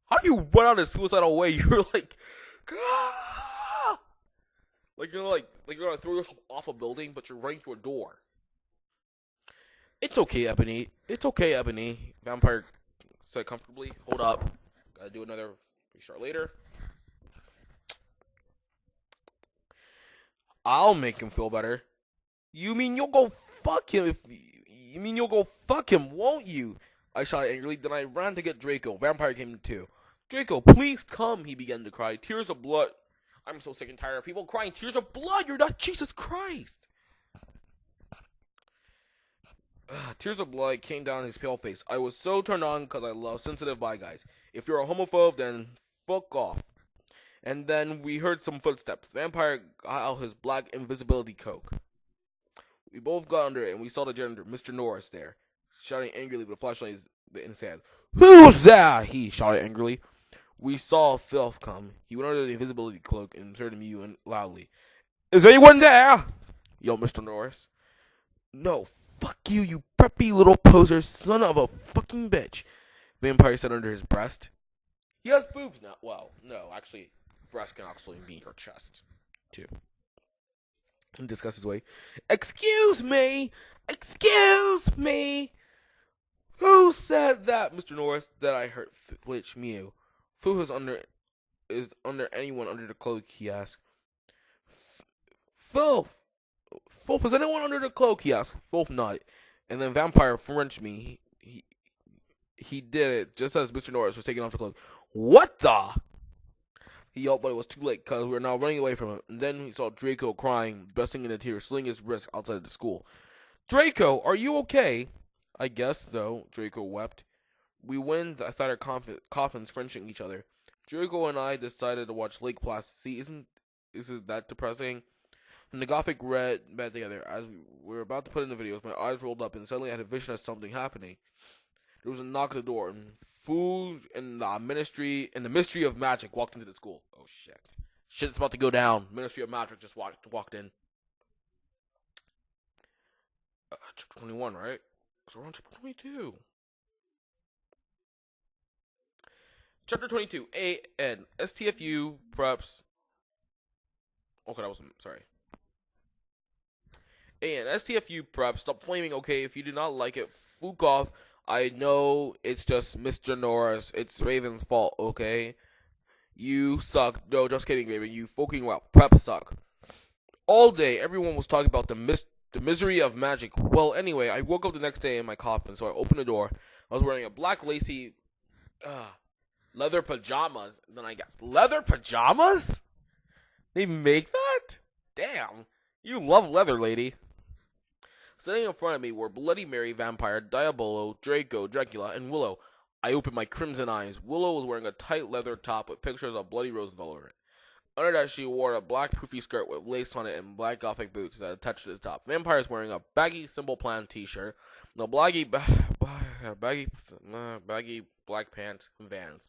Speaker 1: How do you run out of a suicidal way? You're like, ah! Like you're gonna throw yourself off a building, but you're running through a door. It's okay, Ebony. It's okay, Ebony. Vampire said comfortably. Hold up. Gotta do another restart later. I'll make him feel better. You mean you'll go fuck him, won't you? I shouted angrily. Then I ran to get Draco. Vampire came too. Draco, please come, he began to cry. Tears of blood. I'm so sick and tired of people crying tears of blood. You're not Jesus Christ. Tears of blood came down his pale face. I was so turned on because I love sensitive bi guys. If you're a homophobe, then fuck off. And then we heard some footsteps. Vampire got out his black invisibility cloak. We both got under it, and we saw the janitor, Mr. Norris, there, shouting angrily with a flashlight in his hand. Who's that? He shouted angrily. We saw Phil come. He went under the invisibility cloak and turned to me and loudly. Is anyone there? Yelled Mr. Norris. No, fuck you, you preppy little poser son of a fucking bitch, Vampire said under his breast. He has boobs now. Well, no, actually, breast can actually be your chest, too. He discussed his way. Excuse me! Excuse me! Who said that, Mr. Norris? That I heard Flitch mew. Who is under anyone under the cloak, he asked. Filth! Filth, is anyone under the cloak, he asked. Filth nodded. And then Vampire Frenched me. He did it just as Mr. Norris was taking off the cloak. What the? He yelled, but it was too late because we were now running away from him. And then we saw Draco crying, bursting into tears, slinging his wrist outside of the school. Draco, are you okay? I guess, though, Draco wept. We went outside our coffins, Frenching each other. Draco and I decided to watch Lake Placid. See, isn't that depressing? And the Gothic read bed together. As we were about to put in the videos, my eyes rolled up, and suddenly I had a vision of something happening. There was a knock at the door, and food and the mystery of magic walked into the school. Oh shit! Shit's about to go down. Ministry of Magic just walked in. Chapter 21, right? Because we're on chapter 22. Chapter 22. A.N. STFU preps. Okay, that wasn't. Sorry. A.N. STFU preps. Stop flaming, okay? If you do not like it, fuck off. I know it's just Mr. Norris. It's Raven's fault, okay? You suck. No, just kidding, Raven. You fucking well. Preps suck. All day, everyone was talking about the misery of magic. Well, anyway, I woke up the next day in my coffin, so I opened the door. I was wearing a black lacy leather pajamas. Then I guessed, leather pajamas? They make that? Damn. You love leather, lady. Sitting in front of me were Bloody Mary, Vampire, Diabolo, Draco, Dracula, and Willow. I opened my crimson eyes. Willow was wearing a tight leather top with pictures of bloody roses all over it. Under that, she wore a black poofy skirt with lace on it and black gothic boots that attached to the top. Vampire is wearing a baggy Simple Plan t-shirt, no baggy black pants and Vans.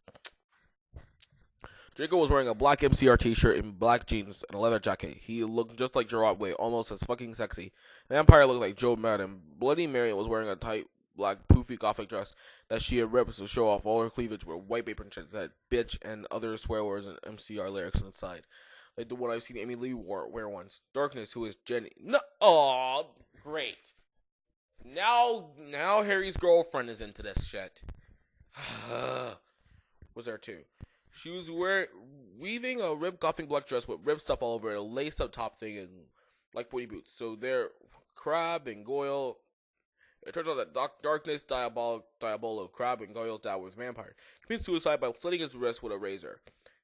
Speaker 1: Draco was wearing a black MCR t-shirt and black jeans and a leather jacket. He looked just like Gerard Way, almost as fucking sexy. Vampire looked like Joe Madden. Bloody Mary was wearing a tight black poofy gothic dress that she had ripped to show off all her cleavage with white paper prints that bitch and other swear words and MCR lyrics on the side. Like the one I've seen Amy Lee wear once. Darkness, who is Jenny. No, oh, great. Now Harry's girlfriend is into this shit. Was there too? She was weaving a ripped gothic black dress with ripped stuff all over it, a laced up top thing, and like pointy boots. So there, Crab and Goyle. It turns out that Darkness, Diabolo, Crab, and Goyle's dad was vampire. Committed suicide by slitting his wrist with a razor.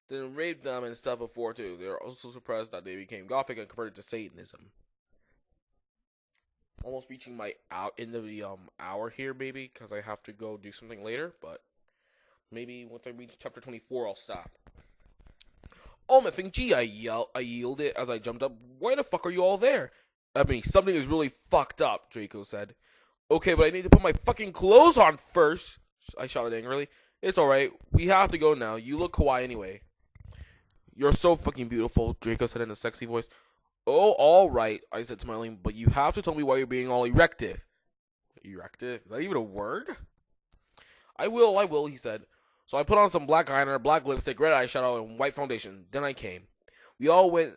Speaker 1: Then raped them and stuff before too. They were also surprised that they became gothic and converted to Satanism. Almost reaching my end of the hour here, baby, because I have to go do something later, but maybe once I reach chapter 24, I'll stop. Oh, my thing, gee, I yielded as I jumped up. Why the fuck are you all there? Ebony, something is really fucked up, Draco said. Okay, but I need to put my fucking clothes on first, I shouted angrily. It's alright, we have to go now. You look kawaii anyway. You're so fucking beautiful, Draco said in a sexy voice. Oh, alright, I said smiling, but you have to tell me why you're being all erective. Erective? Is that even a word? I will, he said. So I put on some black eyeliner, black lipstick, red eyeshadow, and white foundation. Then I came. We all went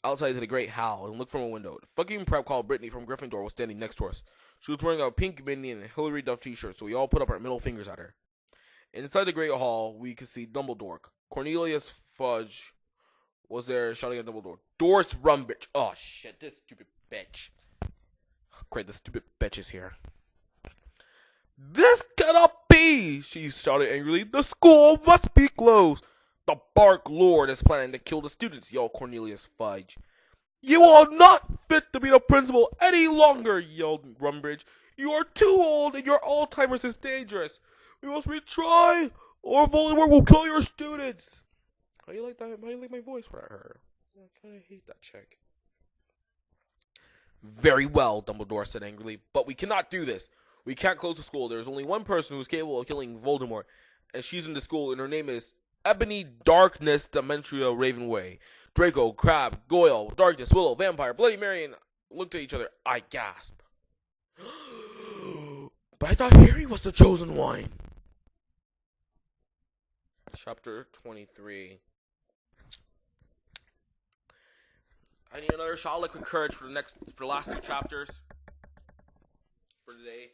Speaker 1: outside to the great hall and looked from a window. The fucking prep called Brittany from Gryffindor was standing next to us. She was wearing a pink Minnie and a Hilary Duff t-shirt, so we all put up our middle fingers at her. Inside the great hall, we could see Dumbledore. Cornelius Fudge was there shouting at Dumbledore. Doors run, bitch. Oh, shit, this stupid bitch. Great, this stupid bitch is here. This get up Ebony, she shouted angrily, the school must be closed. The Bark Lord is planning to kill the students, yelled Cornelius Fudge. You are not fit to be the principal any longer, yelled Rumbridge. You are too old and your Alzheimer's is dangerous. We must retry or Voldemort will kill your students. How you like that? How you like my voice for her? I kind of hate that chick. Very well, Dumbledore said angrily, but we cannot do this. We can't close the school. There is only one person who is capable of killing Voldemort, and she's in the school, and her name is Ebony Darkness Dementria Ravenway. Draco, Crabbe, Goyle, Darkness, Willow, Vampire, Bloody Mary, and looked at each other. I gasped. But I thought Harry was the chosen one. Chapter 23. I need another shot of liquid courage for the last two chapters for today.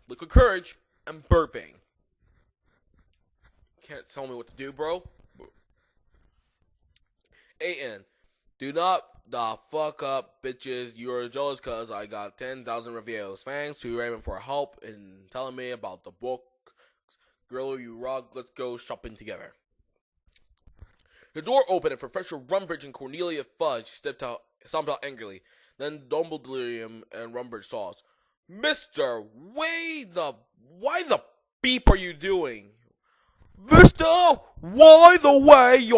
Speaker 1: Liquid courage and burping. Can't tell me what to do, bro. A.N. Do not the fuck up, bitches. You're jealous cause I got 10,000 reviews. Thanks to Raven for help in telling me about the book. Girl, you rock. Let's go shopping together. The door opened and Professor Rumbridge and Cornelia Fudge stomped out angrily. Then Dumbledore and Rumbridge saw us. Mister, why the beep are you doing? Mister, why the way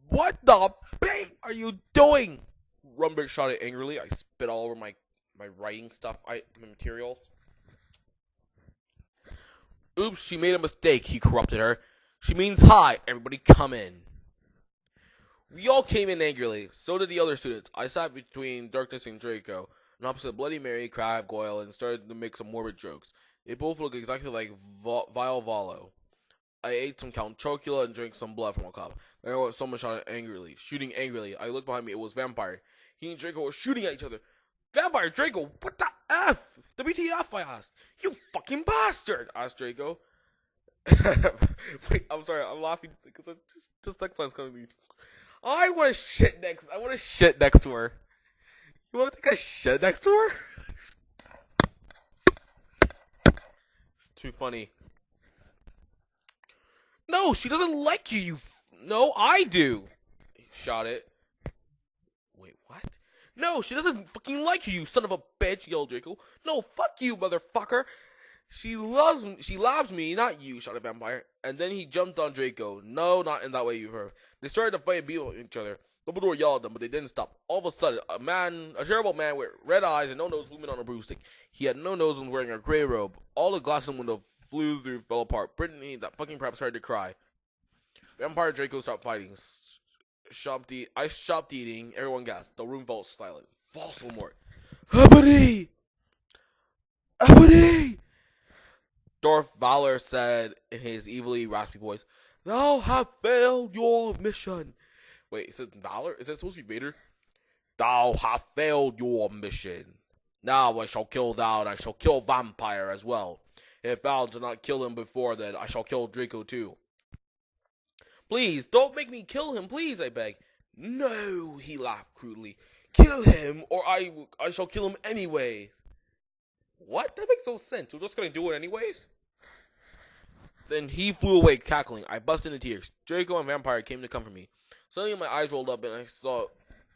Speaker 1: what the beep are you doing? Rumbridge shouted angrily. I spit all over my writing stuff, my materials. Oops, she made a mistake, he corrupted her. She means hi, everybody come in. We all came in angrily. So did the other students. I sat between Darkness and Draco, and opposite Bloody Mary, Crabbe, Goyle, and started to make some morbid jokes. They both look exactly like Vile Valo. I ate some Count Chocula and drank some blood from a cup. Then someone shouted angrily, shooting angrily. I looked behind me. It was Vampire. He and Draco were shooting at each other. Vampire, Draco, what the F? WTF, I asked. You fucking bastard, asked Draco. Wait, I'm sorry, I'm laughing because just next line's coming to me. I want to shit next to her. You want to take a shit next to her? It's too funny. No, she doesn't like you. No, I do. Shot it. Wait, what? No, she doesn't fucking like you, you son of a bitch, yelled Draco. No, fuck you, motherfucker. She loves me, not you, shouted Vampire. And then he jumped on Draco. No, not in that way you heard. They started to fight and beat each other. Dumbledore yelled at them, but they didn't stop. All of a sudden, a terrible man with red eyes and no nose looming on a broomstick. He had no nose and was wearing a gray robe. All the glass in the window fell apart. Brittany, that fucking prep, started to cry. Vampire and Draco stopped fighting. I stopped eating. Everyone gasped. The room fell silent. Voldemort. Ebony! Ebony! Darth Valor said in his evilly raspy voice, Thou have failed your mission. Wait, is it Valor? Is that supposed to be Vader? Thou have failed your mission. Now I shall kill thou, and I shall kill Vampire as well. If thou do not kill him before then, I shall kill Draco too. Please, don't make me kill him, please, I beg. No, he laughed crudely. Kill him, or I shall kill him anyways. What? That makes no sense. We're just gonna do it anyways? Then he flew away, cackling. I busted into tears. Draco and Vampire came to comfort me. Suddenly my eyes rolled up and I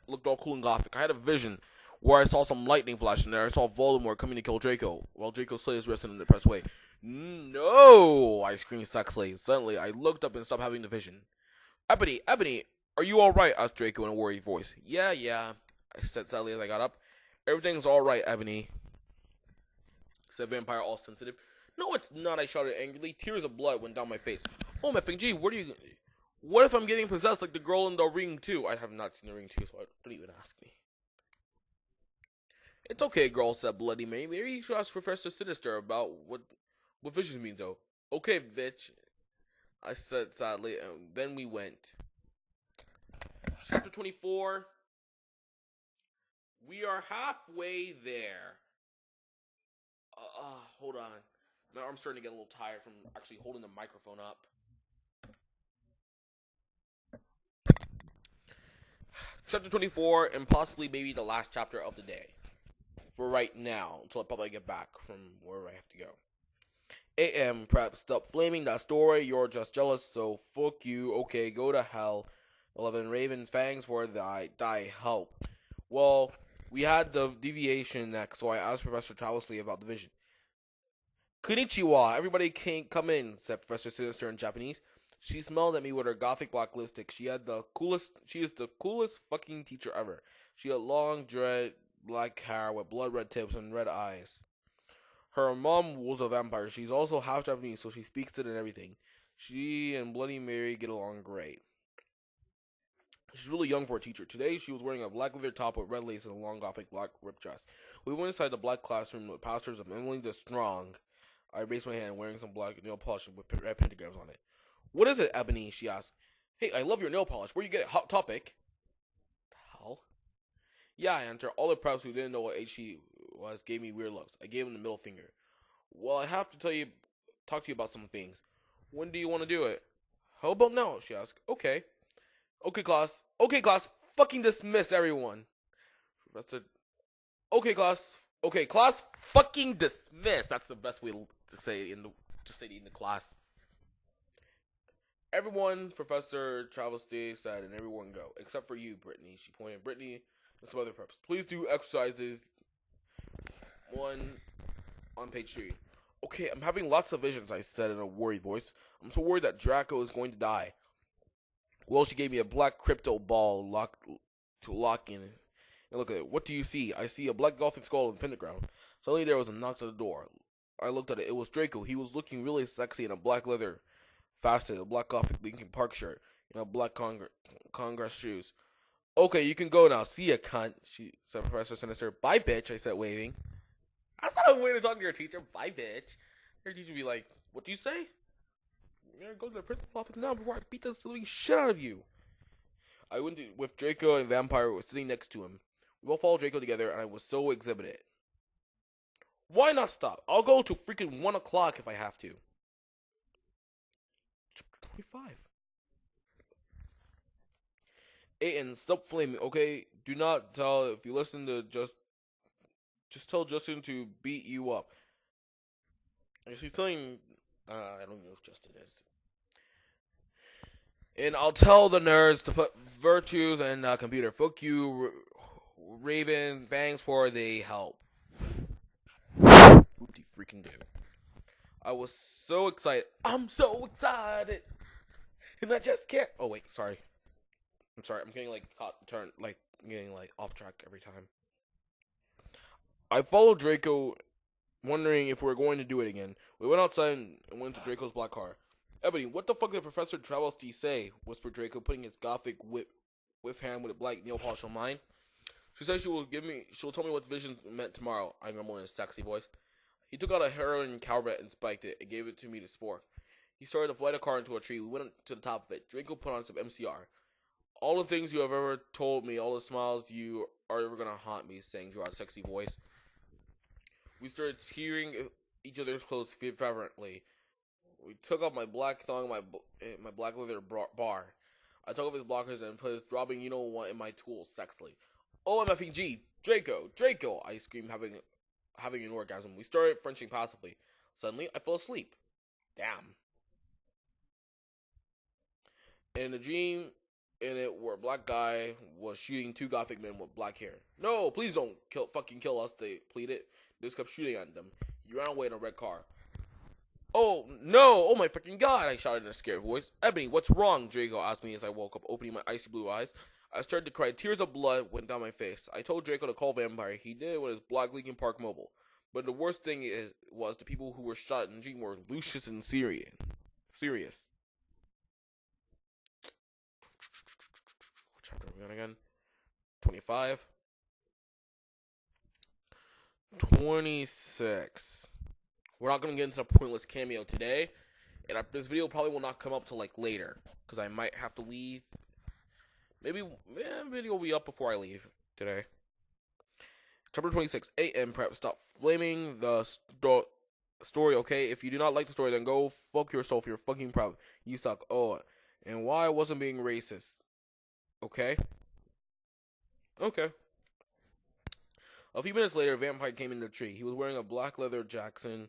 Speaker 1: looked all cool and gothic. I had a vision where I saw some lightning flash and there I saw Voldemort coming to kill Draco, while Draco slit his wrist in an impressed way. No! I screamed sexily. Suddenly, I looked up and stopped having the vision. Ebony, are you alright? Asked Draco in a worried voice. Yeah, I said sadly as I got up. Everything's alright, Ebony, said Vampire, all sensitive. No, it's not, I shouted angrily. Tears of blood went down my face. Oh, my FG, what if I'm getting possessed like the girl in the Ring 2? I have not seen the Ring 2, so don't even ask me. It's okay, girl, said Bloody Mary. Maybe you should ask Professor Sinister about what visions mean, though. Okay, bitch, I said sadly, and then we went. Chapter 24. We are halfway there. Hold on. My arm's starting to get a little tired from actually holding the microphone up. Chapter 24, and possibly maybe the last chapter of the day. For right now, until I probably get back from wherever I have to go. AM, prep, stop flaming that story, you're just jealous, so fuck you, okay, go to hell. 11, Raven's fangs for die help. Well, we had the deviation next, so I asked Professor Travelsley about the vision. Konnichiwa, everybody can't come in, said Professor Sinister in Japanese. She smiled at me with her gothic black lipstick. She is the coolest fucking teacher ever. She had long, dread black hair with blood red tips and red eyes. Her mom was a vampire. She's also half Japanese, so she speaks it and everything. She and Bloody Mary get along great. She's really young for a teacher. Today, she was wearing a black leather top with red lace and a long gothic black ripped dress. We went inside the black classroom with posters of Emily the Strong. I raised my hand, wearing some black nail polish with red pentagrams on it. What is it, Ebony? She asked. Hey, I love your nail polish. Where you get it? Hot topic. The hell? Yeah, I answered. All the preps who didn't know what age she was gave me weird looks. I gave them the middle finger. Well, I have to talk to you about some things. When do you want to do it? How about now? She asked. Okay. Okay, class. Okay, class. Fucking dismiss everyone. That's it. Okay, class. Okay, class. Fucking dismiss. That's the best way to say it in the class. Everyone, Professor Travesty said, and everyone go, except for you, Brittany. She pointed at Brittany and some other preps. Please do exercises 1 on page 3. Okay, I'm having lots of visions, I said in a worried voice. I'm so worried that Draco is going to die. Well, she gave me a black crypto ball to lock in. And look at it. What do you see? I see a black gothic skull and pentagram. Suddenly there was a knock at the door. I looked at it. It was Draco. He was looking really sexy in a black leather faceted, a black gothic Linkin Park shirt, and a black Congress shoes. Okay, you can go now. See ya, cunt, she said, Professor Sinister. Bye, bitch, I said, waving. That's not a way to talk to your teacher. Bye, bitch. Your teacher would be like, what do you say? You're gonna go to the principal office now before I beat the living shit out of you. I went with Draco and Vampire was sitting next to him. We all followed Draco together, and I was so exhibited. Why not stop? I'll go to freaking 1 o'clock if I have to. 25. Aiden, stop flaming, okay? Do not tell if you listen to just tell Justin to beat you up. And she's telling I don't know if Justin is. And I'll tell the nerds to put virtues in the computer. Fuck you, Raven. Thanks for the help. What do you freaking do? I was so excited. I'm so excited. And I just can't. Oh, wait. Sorry. I'm sorry. I'm getting getting off track every time. I followed Draco, wondering if we were going to do it again. We went outside and went to Draco's black car. Ebony, what the fuck did Professor Travesty say? Whispered Draco, putting his gothic whip hand with a black nail polish on mine. She said she'll tell me what visions meant tomorrow. I grumbled in a sexy voice. He took out a heroin cowbet and spiked it and gave it to me to spore. He started to fly the car into a tree. We went to the top of it. Draco put on some MCR. All the things you have ever told me, all the smiles you are ever gonna haunt me, sang Gerard's sexy voice. We started tearing each other's clothes fervently. We took off my black thong, my black leather bar. I took off his blockers and put his throbbing you-know-what in my tools sexily. OMFG, Draco, I screamed, having an orgasm. We started Frenching passively. Suddenly, I fell asleep. Damn. In a dream, in it where a black guy was shooting 2 gothic men with black hair. No, please don't fucking kill us, they pleaded. They just kept shooting at them. He ran away in a red car. Oh, no! Oh my freaking god! I shouted in a scared voice. Ebony, what's wrong? Draco asked me as I woke up, opening my icy blue eyes. I started to cry. Tears of blood went down my face. I told Draco to call Vampire. He did it with his black Linkin Park mobile. But the worst thing was the people who were shot in the dream were Lucius and Sirius. What chapter are we on again? 25. 26. We're not going to get into a pointless cameo today. And this video probably will not come up till later. Because I might have to leave. Maybe video will be up before I leave today. Chapter 26. AM prep. Stop flaming the story, okay? If you do not like the story, then go fuck yourself. You're fucking proud. You suck. Oh, and why I wasn't being racist, okay? Okay. A few minutes later, a vampire came in the tree. He was wearing a black leather Jackson,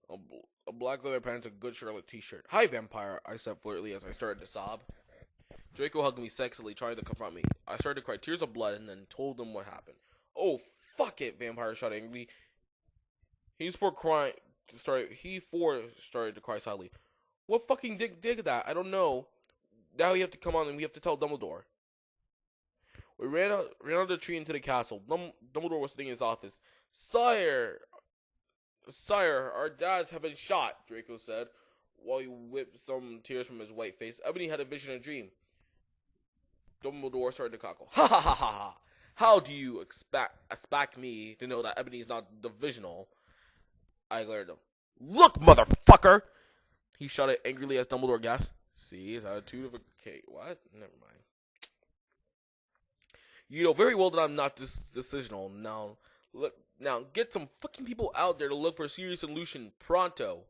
Speaker 1: a black leather pants, a good Charlotte t-shirt. Hi, vampire, I said flirtily as I started to sob. Draco hugged me sexily, trying to confront me. I started to cry tears of blood and then told him what happened. Oh, fuck it, vampire shouted angrily. He for crying started to cry sadly. What fucking dick did that? I don't know. Now you have to come on and we have to tell Dumbledore. We ran out of the tree into the castle. Dumbledore was sitting in his office. Sire, our dads have been shot, Draco said, while he whipped some tears from his white face. Ebony had a vision and dream. Dumbledore started to cackle. Ha ha ha ha ha! How do you expect me to know that Ebony's not divisional? I glared at him. Look, motherfucker! He shouted angrily as Dumbledore gasped. See, his attitude of a cake. What? Never mind. You know very well that I'm not decisional. Now get some fucking people out there to look for a serious solution pronto.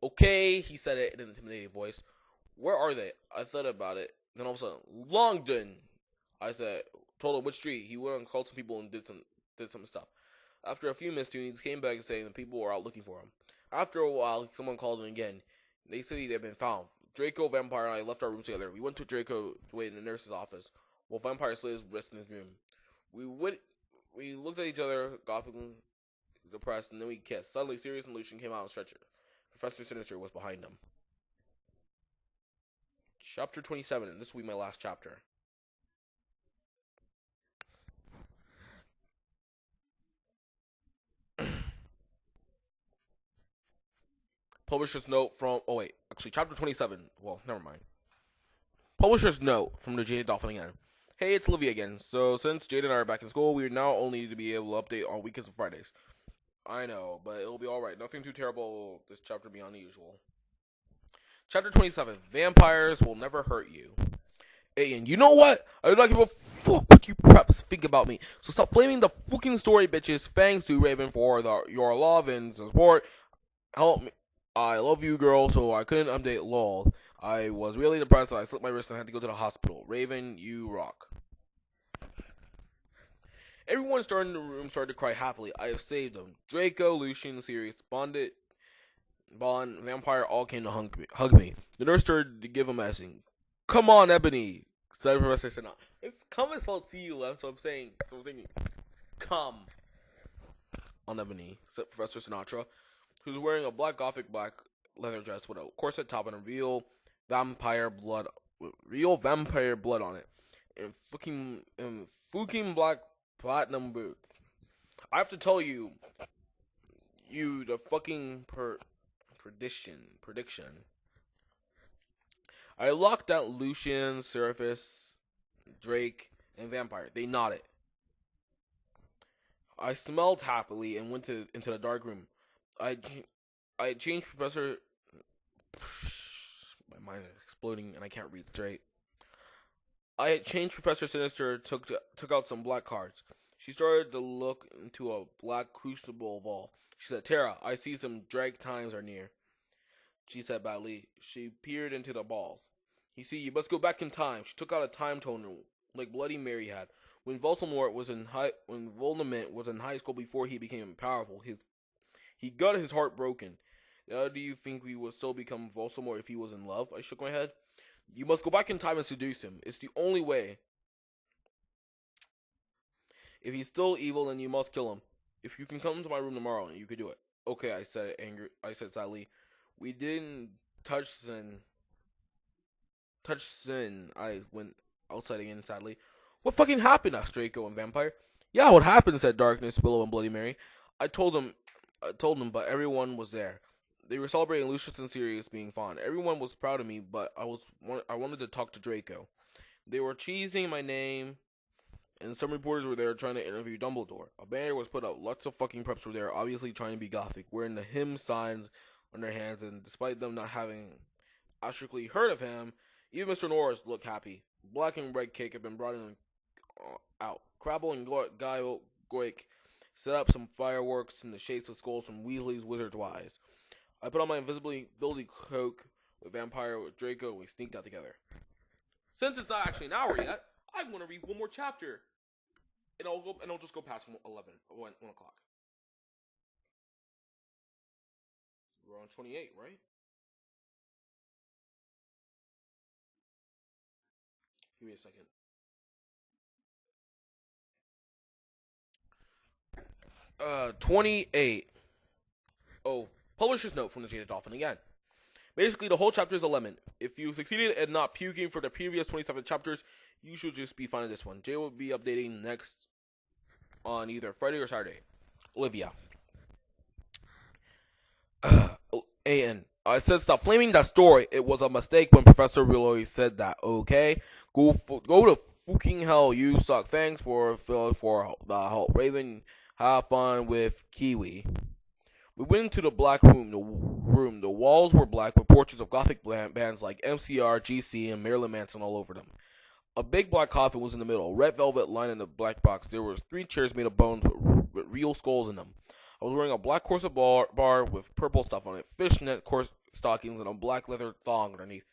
Speaker 1: Okay, he said it in an intimidating voice. Where are they? I thought about it. Then all of a sudden, Longdon! I said, told him which street. He went and called some people and did some stuff. After a few minutes, he came back saying the people were out looking for him. After a while, someone called him again. They said they had been found. Draco, Vampire, and I left our room together. We went to Draco to wait in the nurse's office, while Vampire slit his wrist in his room. We looked at each other, gothically depressed, and then we kissed. Suddenly, Sirius and Lucian came out on a stretcher. Professor Sinister was behind them. Chapter 27, and this will be my last chapter. Publisher's note from... Oh, wait. Actually, chapter 27. Well, never mind. Publisher's note from the Jade Dolphin again. Hey, it's Livia again. So, since Jade and I are back in school, we now only need to be able to update on weekends and Fridays. I know, but it'll be alright. Nothing too terrible this chapter beyond the usual. Chapter 27. Vampires will never hurt you. Hey, and you know what? I do not give a fuck what you preps think about me. So stop blaming the fucking story, bitches. Thanks to Raven for your love and support. Help me. I love you, girl, so I couldn't update LOL. I was really depressed and I slipped my wrist and had to go to the hospital. Raven, you rock. Everyone in the room started to cry happily. I have saved them. Draco, Lucian, Sirius, Bond, Vampire all came to hug me. The nurse started to give a message. Come on, Ebony, said Professor Sinatra. It's come as spelled C-U-M, so I'm thinking, come on, Ebony, said Professor Sinatra, who's wearing a black leather dress with a corset top and a real vampire blood on it, and fucking black platinum boots. I have to tell you, the fucking prediction. I locked out Lucian, Seraphis, Drake, and Vampire. They nodded. I smelled happily and went into the dark room. I changed Professor. My mind is exploding and I can't read straight. I had changed Professor Sinister, took out some black cards. She started to look into a black crucible ball. She said, Tara, I see some drag times are near. She said badly. She peered into the balls. You see, you must go back in time. She took out a time toner, like Bloody Mary had. When Voldemort was in high school before he became powerful, he got his heart broken. Now, do you think we would still become Voldemort if he was in love? I shook my head. You must go back in time and seduce him. It's the only way. If he's still evil, then you must kill him. If you can come to my room tomorrow, you could do it. Okay, I said sadly. We didn't touch sin. I went outside again sadly. What fucking happened? Asked Draco and Vampire. Yeah, what happened? Said Darkness, Willow, and Bloody Mary. I told them, but everyone was there. They were celebrating Lucius and Sirius being fond. Everyone was proud of me, but I wanted to talk to Draco. They were cheesing my name, and some reporters were there trying to interview Dumbledore. A banner was put up. Lots of fucking preps were there, obviously trying to be gothic, wearing the hymn signs on their hands, and despite them not having actually heard of him, even Mr. Norris looked happy. Black and red cake had been brought in out. Crabble and Guy Goik Set up some fireworks in the shapes of skulls from Weasley's Wizard's Wise. I put on my invisibility cloak with Vampire with Draco, and we sneaked out together. Since it's not actually an hour yet, I'm gonna read one more chapter, and I'll just go past 1 o'clock. We're on 28, right? Give me a second. 28. Oh, publisher's note from the Jaded Dolphin again. Basically, the whole chapter is a lemon. If you succeeded in not puking for the previous 27 chapters, you should just be fine in this one. Jay will be updating next on either Friday or Saturday. Olivia. A.N. I said stop flaming that story. It was a mistake when Professor Willowy said that, okay? Go to fucking hell, you suck. Thanks for the help. Raven, have fun with Kiwi. We went into the black room. The walls were black with portraits of gothic bands like MCR, GC, and Marilyn Manson all over them. A big black coffin was in the middle, red velvet lined in the black box. There were 3 chairs made of bones with real skulls in them. I was wearing a black corset bar with purple stuff on it, fishnet stockings, and a black leather thong underneath.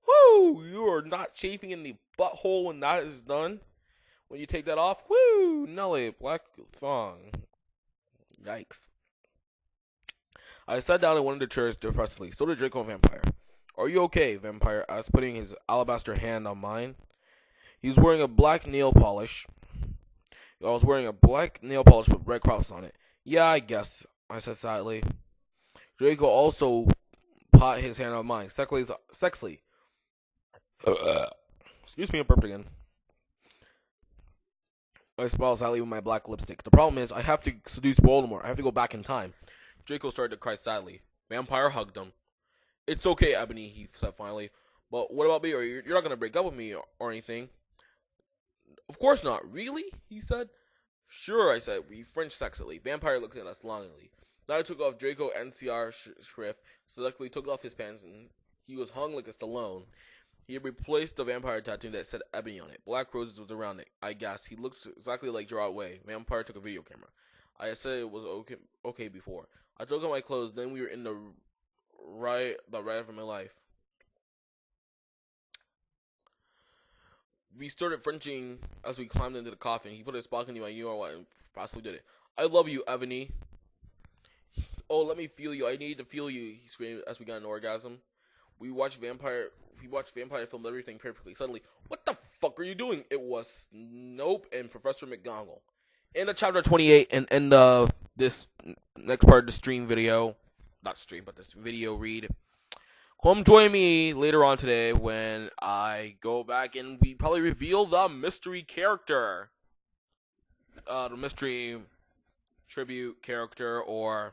Speaker 1: Woo! You are not chafing in the butthole when that is done. When you take that off, woo! Nelly, black thong. Yikes. I sat down in one of the chairs depressedly. So did Draco Vampire. Are you okay? Vampire asked, putting his alabaster hand on mine. He was wearing a black nail polish. I was wearing a black nail polish with red crosses on it. Yeah, I guess, I said sadly. Draco also put his hand on mine. Sexily. Excuse me, I burped again. I smiled sadly with my black lipstick. The problem is, I have to seduce Voldemort. I have to go back in time. Draco started to cry sadly. Vampire hugged him. It's okay, Ebony, he said finally. But what about me? You're not going to break up with me or anything. Of course not. Really? He said. Sure, I said. We French sexily. Vampire looked at us longingly. Then I took off Draco NCR shrift, selectively took off his pants, and he was hung like a Stallone. He had replaced the vampire tattoo that said Ebony on it. Black roses was around it. I gasped. He looked exactly like Gerard Way. Vampire took a video camera. I said it was okay before. I took off my clothes, then we were in the ride of my life. We started Frenching as we climbed into the coffin. He put his balcony on you know what and possibly did it. I love you, Ebony. Oh, let me feel you. I need to feel you, he screamed as we got an orgasm. We watched Vampire film everything perfectly. Suddenly, what the fuck are you doing? It was Nope and Professor McGonagall. In the chapter 28 and this next part of the stream video, not stream, but this video read. Come join me later on today when I go back and we probably reveal the mystery character. The mystery tribute character or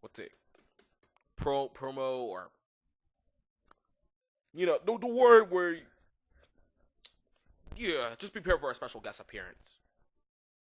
Speaker 1: what's it? Promo or the word where yeah, just prepare for a special guest appearance.